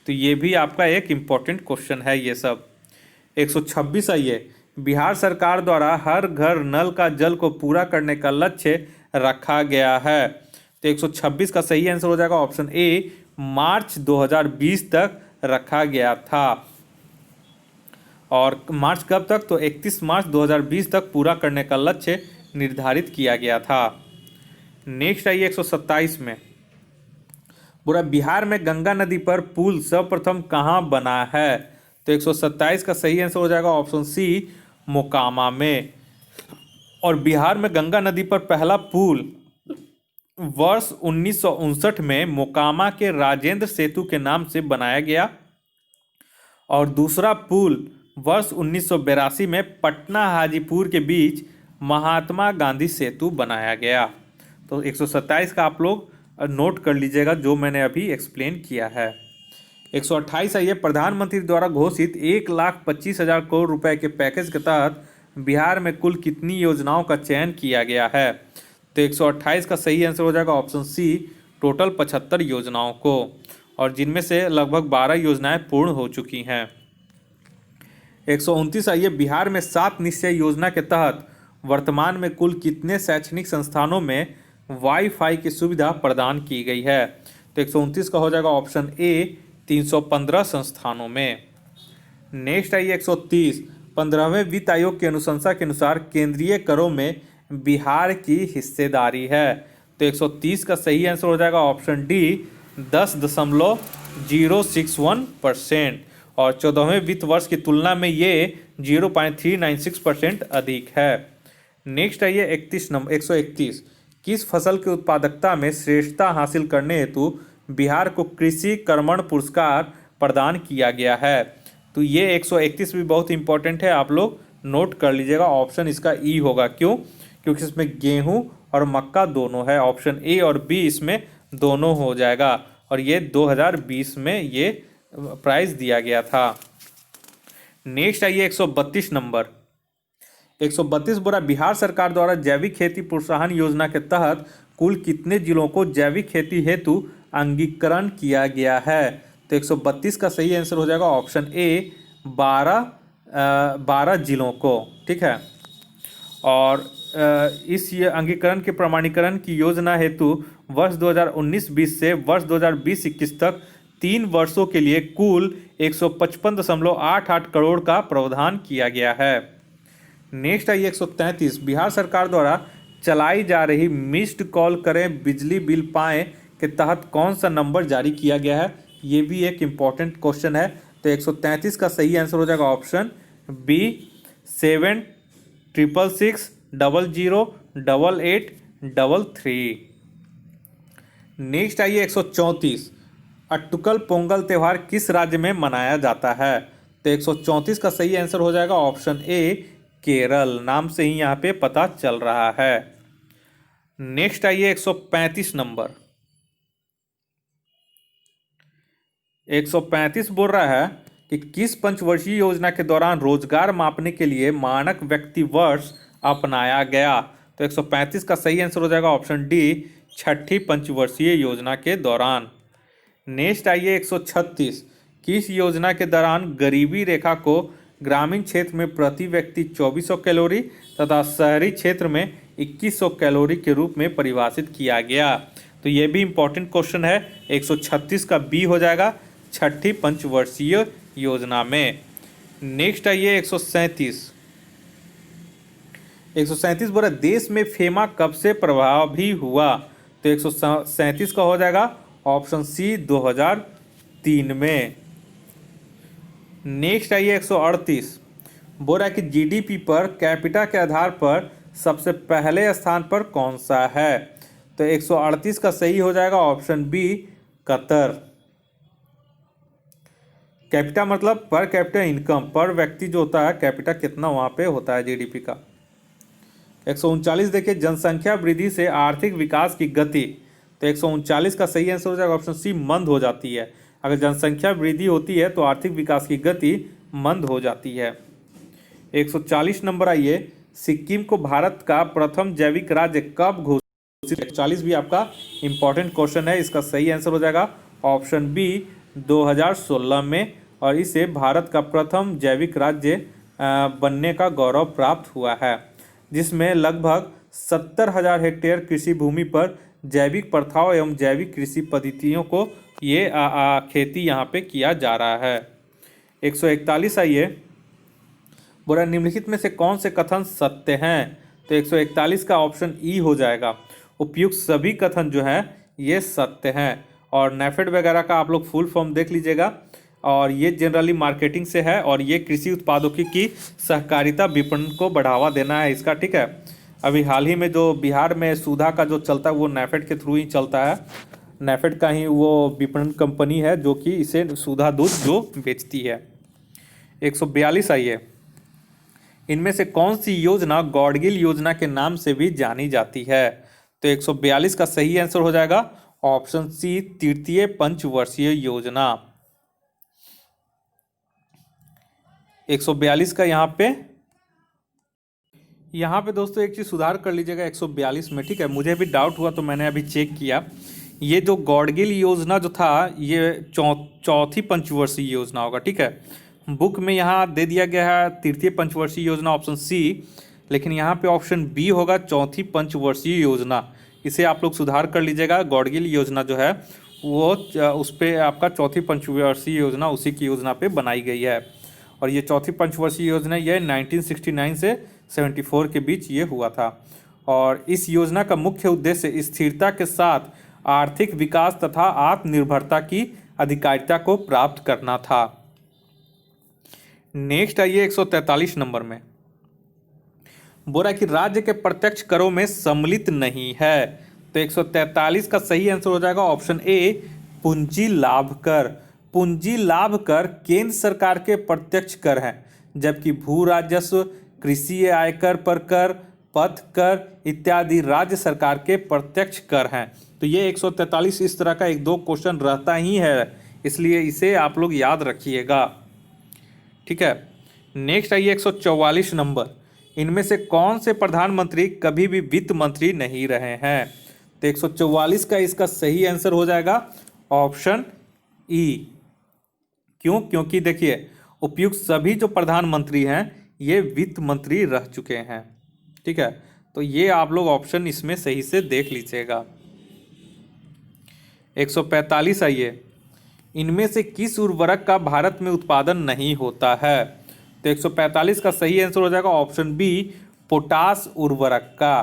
तो ये भी आपका एक इम्पोर्टेंट क्वेश्चन है ये सब। 126 आइए, बिहार सरकार द्वारा हर घर नल का जल को पूरा करने का लक्ष्य रखा गया है। तो 126 का सही आंसर हो जाएगा ऑप्शन ए, मार्च 2020 तक रखा गया था। और मार्च कब तक, तो 31 मार्च 2020 तक पूरा करने का लक्ष्य निर्धारित किया गया था। नेक्स्ट आइए 127 में, पूरा बिहार में गंगा नदी पर पुल सर्वप्रथम कहाँ बना है। तो 127 का सही आंसर हो जाएगा ऑप्शन सी, मोकामा में। और बिहार में गंगा नदी पर पहला पुल वर्ष 1959 में मोकामा के राजेंद्र सेतु के नाम से बनाया गया और दूसरा पुल वर्ष 1982 में पटना हाजीपुर के बीच महात्मा गांधी सेतु बनाया गया। तो 127 का आप लोग नोट कर लीजिएगा जो मैंने अभी एक्सप्लेन किया है। 128 आइए, प्रधानमंत्री द्वारा घोषित 1,25,000 करोड़ रुपए के पैकेज के तहत बिहार में कुल कितनी योजनाओं का चयन किया गया है। तो 128 का सही आंसर हो जाएगा ऑप्शन सी, टोटल 75 योजनाओं को, और जिनमें से लगभग 12 योजनाएं पूर्ण हो चुकी हैं। 129 आइए, बिहार में 7 निश्चय योजना के तहत वर्तमान में कुल कितने शैक्षणिक संस्थानों में वाईफाई की सुविधा प्रदान की गई है। तो 129 का हो जाएगा ऑप्शन ए, 315 संस्थानों में। नेक्स्ट आइए 130, 15वें वित्त आयोग की अनुशंसा के अनुसार केंद्रीय करों में बिहार की हिस्सेदारी है। तो 130 का सही आंसर हो जाएगा ऑप्शन डी, 10.061%, और 14वें वित्त वर्ष की तुलना में ये 0.396% अधिक है। नेक्स्ट आइए 131, किस फसल की उत्पादकता में श्रेष्ठता हासिल करने हेतु बिहार को कृषि कर्मण पुरस्कार प्रदान किया गया है। तो ये 131 भी बहुत इंपॉर्टेंट है, आप लोग नोट कर लीजिएगा। ऑप्शन इसका ई होगा, क्यों, क्योंकि इसमें गेहूं और मक्का दोनों है। ऑप्शन ए और बी इसमें दोनों हो जाएगा, और ये 2020 में ये प्राइज दिया गया था। नेक्स्ट आइए 132 नंबर, 132 बोला बिहार सरकार द्वारा जैविक खेती प्रोत्साहन योजना के तहत कुल कितने जिलों को जैविक खेती हेतु अंगीकरण किया गया है। तो 132 का सही आंसर हो जाएगा ऑप्शन ए, 12 जिलों को, ठीक है। और इस अंगीकरण के प्रमाणीकरण की योजना हेतु वर्ष 2019-20 से वर्ष 2020-21 तक 3 वर्षों के लिए कुल 155.88 करोड़ का प्रावधान किया गया है। नेक्स्ट आइए 133, बिहार सरकार द्वारा चलाई जा रही मिस्ड कॉल करें बिजली बिल पाएं के तहत कौन सा नंबर जारी किया गया है? ये भी एक इम्पॉर्टेंट क्वेश्चन है। तो 133 का सही आंसर हो जाएगा ऑप्शन बी 7666008833। नेक्स्ट आइए 134, अट्टुकल पोंगल त्यौहार किस राज्य में मनाया जाता है? तो 134 का सही आंसर हो जाएगा ऑप्शन ए केरल, नाम से ही यहाँ पे पता चल रहा है। नेक्स्ट आइए 135 नंबर। 135 बोल रहा है कि किस पंचवर्षीय योजना के दौरान रोजगार मापने के लिए मानक व्यक्ति वर्ष अपनाया गया? तो 135 का सही आंसर हो जाएगा ऑप्शन डी छठी पंचवर्षीय योजना के दौरान। नेक्स्ट आइए 136, किस योजना के दौरान गरीबी रेखा को ग्रामीण क्षेत्र में प्रति व्यक्ति 2400 कैलोरी तथा शहरी क्षेत्र में 2100 कैलोरी के रूप में परिभाषित किया गया? तो ये भी इम्पोर्टेंट क्वेश्चन है। 136 का बी हो जाएगा छठी पंचवर्षीय योजना में। नेक्स्ट आइए 137। 137 बोला देश में फेमा कब से प्रभावी हुआ? तो 137 का हो जाएगा ऑप्शन सी 2003 में। नेक्स्ट आइए 138, बोल रहा है कि जीडीपी पर कैपिटा के आधार पर सबसे पहले स्थान पर कौन सा है? तो 138 का सही हो जाएगा ऑप्शन बी कतर। कैपिटा मतलब पर कैपिटा इनकम, पर व्यक्ति जो होता है कैपिटा कितना वहाँ पे होता है जीडीपी का। 139 देखिए, जनसंख्या वृद्धि से आर्थिक विकास की गति। तो 139 का सही आंसर हो जाएगा ऑप्शन सी मंद हो जाती है। अगर जनसंख्या वृद्धि होती है तो आर्थिक विकास की गति मंद हो जाती है। 140 नंबर आइए, सिक्किम को भारत का प्रथम जैविक राज्य कब घोषित? 140 भी आपका इंपॉर्टेंट क्वेश्चन है। इसका सही आंसर हो जाएगा ऑप्शन बी 2016 में, और इसे भारत का प्रथम जैविक राज्य बनने का गौरव प्राप्त हुआ है, जिसमें लगभग 70,000 हेक्टेयर कृषि भूमि पर जैविक प्रथाओं एवं जैविक कृषि पद्धतियों को ये खेती यहाँ पे किया जा रहा है। 141 आइए, बोला निम्नलिखित में से कौन से कथन सत्य हैं? तो 141 का ऑप्शन ई हो जाएगा। उपयुक्त सभी कथन जो हैं ये सत्य हैं। और नेफेड वगैरह का आप लोग फुल फॉर्म देख लीजिएगा। और ये जनरली मार्केटिंग से है, और ये कृषि उत्पादों की सहकारिता विपणन को बढ़ावा देना है इसका, ठीक है। अभी हाल ही में जो बिहार में सुधा का जो चलता है वो नेफेड के थ्रू ही चलता है। नेफेड का ही वो विपणन कंपनी है जो कि इसे सुधा दूध जो बेचती है। 142 आइए, इनमें से कौन सी योजना गॉडगिल योजना के नाम से भी जानी जाती है? तो 142 का सही आंसर हो जाएगा ऑप्शन सी तृतीय पंचवर्षीय योजना। 142 का यहाँ पे दोस्तों एक चीज़ सुधार कर लीजिएगा 142 में, ठीक है। मुझे भी डाउट हुआ तो मैंने अभी चेक किया। ये जो गॉडगिल योजना जो था ये चौथी पंचवर्षीय योजना होगा, ठीक है। बुक में यहाँ दे दिया गया है तृतीय पंचवर्षीय योजना ऑप्शन सी, लेकिन यहाँ पे ऑप्शन बी होगा चौथी पंचवर्षीय योजना। इसे आप लोग सुधार कर लीजिएगा। गॉडगिल योजना जो है वो उस पर आपका चौथी पंचवर्षीय योजना उसी की योजना पे बनाई गई है। और ये चौथी पंचवर्षीय योजना ये 1969 से 74 के बीच ये हुआ था। और इस योजना का मुख्य उद्देश्य स्थिरता के साथ आर्थिक विकास तथा आत्मनिर्भरता की अधिकारिता को प्राप्त करना था। नेक्स्ट आइए 143 नंबर में, बोला कि राज्य के प्रत्यक्ष करों में सम्मिलित नहीं है। तो 143 का सही आंसर हो जाएगा ऑप्शन ए पूंजी लाभ कर। पूंजी लाभ कर केंद्र सरकार के प्रत्यक्ष कर हैं, जबकि भू राजस्व, कृषि आयकर पर कर, पथ कर इत्यादि राज्य सरकार के प्रत्यक्ष कर हैं। तो ये 143 इस तरह का एक दो क्वेश्चन रहता ही है, इसलिए इसे आप लोग याद रखिएगा, ठीक है। नेक्स्ट आइए 144 नंबर, इनमें से कौन से प्रधानमंत्री कभी भी वित्त मंत्री नहीं रहे हैं? तो 144 का इसका सही आंसर हो जाएगा ऑप्शन ई। क्यों? क्योंकि देखिए उपयुक्त सभी जो प्रधानमंत्री हैं ये वित्त मंत्री रह चुके हैं, ठीक है। तो ये आप लोग ऑप्शन इसमें सही से देख लीजिएगा। 145 आइए, इनमें से किस उर्वरक का भारत में उत्पादन नहीं होता है? तो 145 का सही आंसर हो जाएगा ऑप्शन बी पोटास उर्वरक का।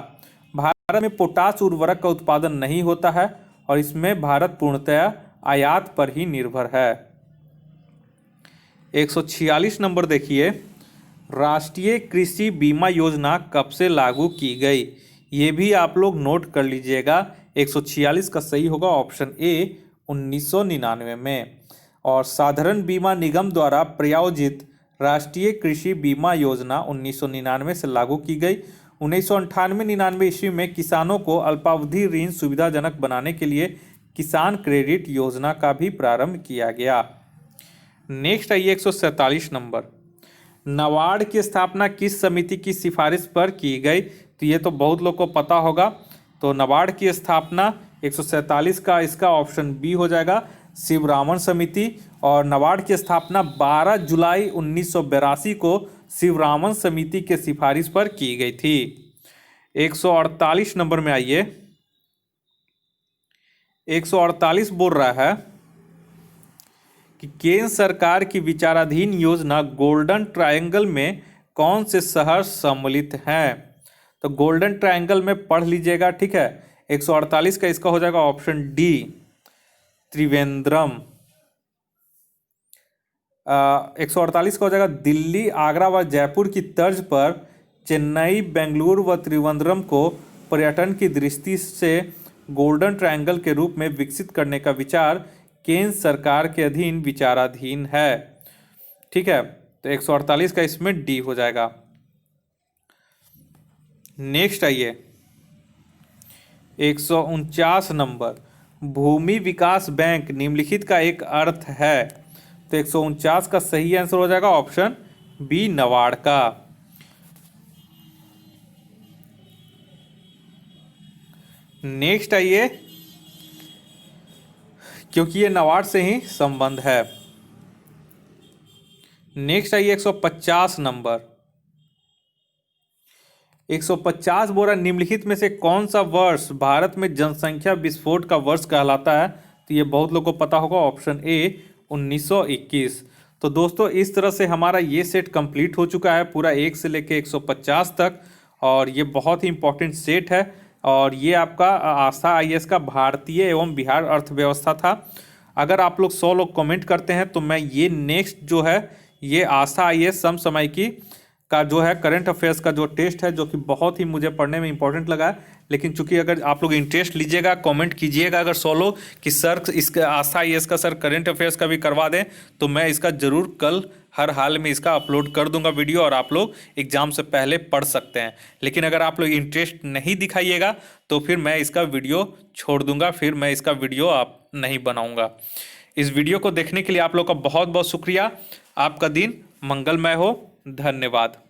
भारत में पोटाश उर्वरक का उत्पादन नहीं होता है और इसमें भारत पूर्णतया आयात पर ही निर्भर है। 146 नंबर देखिए, राष्ट्रीय कृषि बीमा योजना कब से लागू की गई? ये भी आप लोग नोट कर लीजिएगा। 146 का सही होगा ऑप्शन ए 1999 में। और साधारण बीमा निगम द्वारा प्रायोजित राष्ट्रीय कृषि बीमा योजना 1999 से लागू की गई। 1998-99 ईस्वी में किसानों को अल्पावधि ऋण सुविधाजनक बनाने के लिए किसान क्रेडिट योजना का भी प्रारंभ किया गया। नेक्स्ट आइए 147 नंबर, नाबार्ड की स्थापना किस समिति की सिफारिश पर की गई? तो ये तो बहुत लोग को पता होगा। तो नाबार्ड की स्थापना 147 का इसका ऑप्शन बी हो जाएगा, शिवरामन समिति। और नाबार्ड की स्थापना 12 जुलाई 1982 को शिवरामन समिति के सिफारिश पर की गई थी। 148 नंबर में आइए, 148 बोल रहा है कि केंद्र सरकार की विचाराधीन योजना गोल्डन ट्रायंगल में कौन से शहर सम्मिलित हैं? तो गोल्डन ट्रायंगल में पढ़ लीजिएगा, ठीक है। 148 का इसका हो जाएगा ऑप्शन डी त्रिवेंद्रम। 148 का हो जाएगा दिल्ली, आगरा व जयपुर की तर्ज पर चेन्नई, बेंगलुरु व त्रिवेंद्रम को पर्यटन की दृष्टि से गोल्डन ट्रायंगल के रूप में विकसित करने का विचार केंद्र सरकार के अधीन विचाराधीन है, ठीक है। तो 148 का इसमें डी हो जाएगा। नेक्स्ट आइए 149 नंबर, भूमि विकास बैंक निम्नलिखित का एक अर्थ है। तो 149 का सही आंसर हो जाएगा ऑप्शन बी नाबार्ड का। नेक्स्ट आइए, क्योंकि ये नाबार्ड से ही संबंध है। नेक्स्ट आइए 150 नंबर, 150 बोल रहा निम्नलिखित में से कौन सा वर्ष भारत में जनसंख्या विस्फोट का वर्ष कहलाता है? तो ये बहुत लोगों को पता होगा, ऑप्शन ए 1921। तो दोस्तों इस तरह से हमारा ये सेट कंप्लीट हो चुका है, पूरा 1 से लेके 150 तक। और ये बहुत ही इंपॉर्टेंट सेट है। और ये आपका आस्था आईएएस का भारतीय एवं बिहार अर्थव्यवस्था था। अगर आप लोग 100 लोग कमेंट करते हैं तो मैं ये नेक्स्ट जो है ये आस्था आईएएस समसामयिकी का जो है करंट अफेयर्स का जो टेस्ट है, जो कि बहुत ही मुझे पढ़ने में इंपॉर्टेंट लगा है। लेकिन चूंकि अगर आप लोग इंटरेस्ट लीजिएगा, कमेंट कीजिएगा अगर 100 लोग कि सर इसका आस्था आईएएस का सर करंट अफेयर्स का भी करवा दें, तो मैं इसका ज़रूर कल हर हाल में इसका अपलोड कर दूंगा वीडियो, और आप लोग एग्जाम से पहले पढ़ सकते हैं। लेकिन अगर आप लोग इंटरेस्ट नहीं दिखाइएगा तो फिर मैं इसका वीडियो छोड़ दूंगा, फिर मैं इसका वीडियो आप नहीं बनाऊंगा। इस वीडियो को देखने के लिए आप लोग का बहुत बहुत शुक्रिया। आपका दिन मंगलमय हो। धन्यवाद।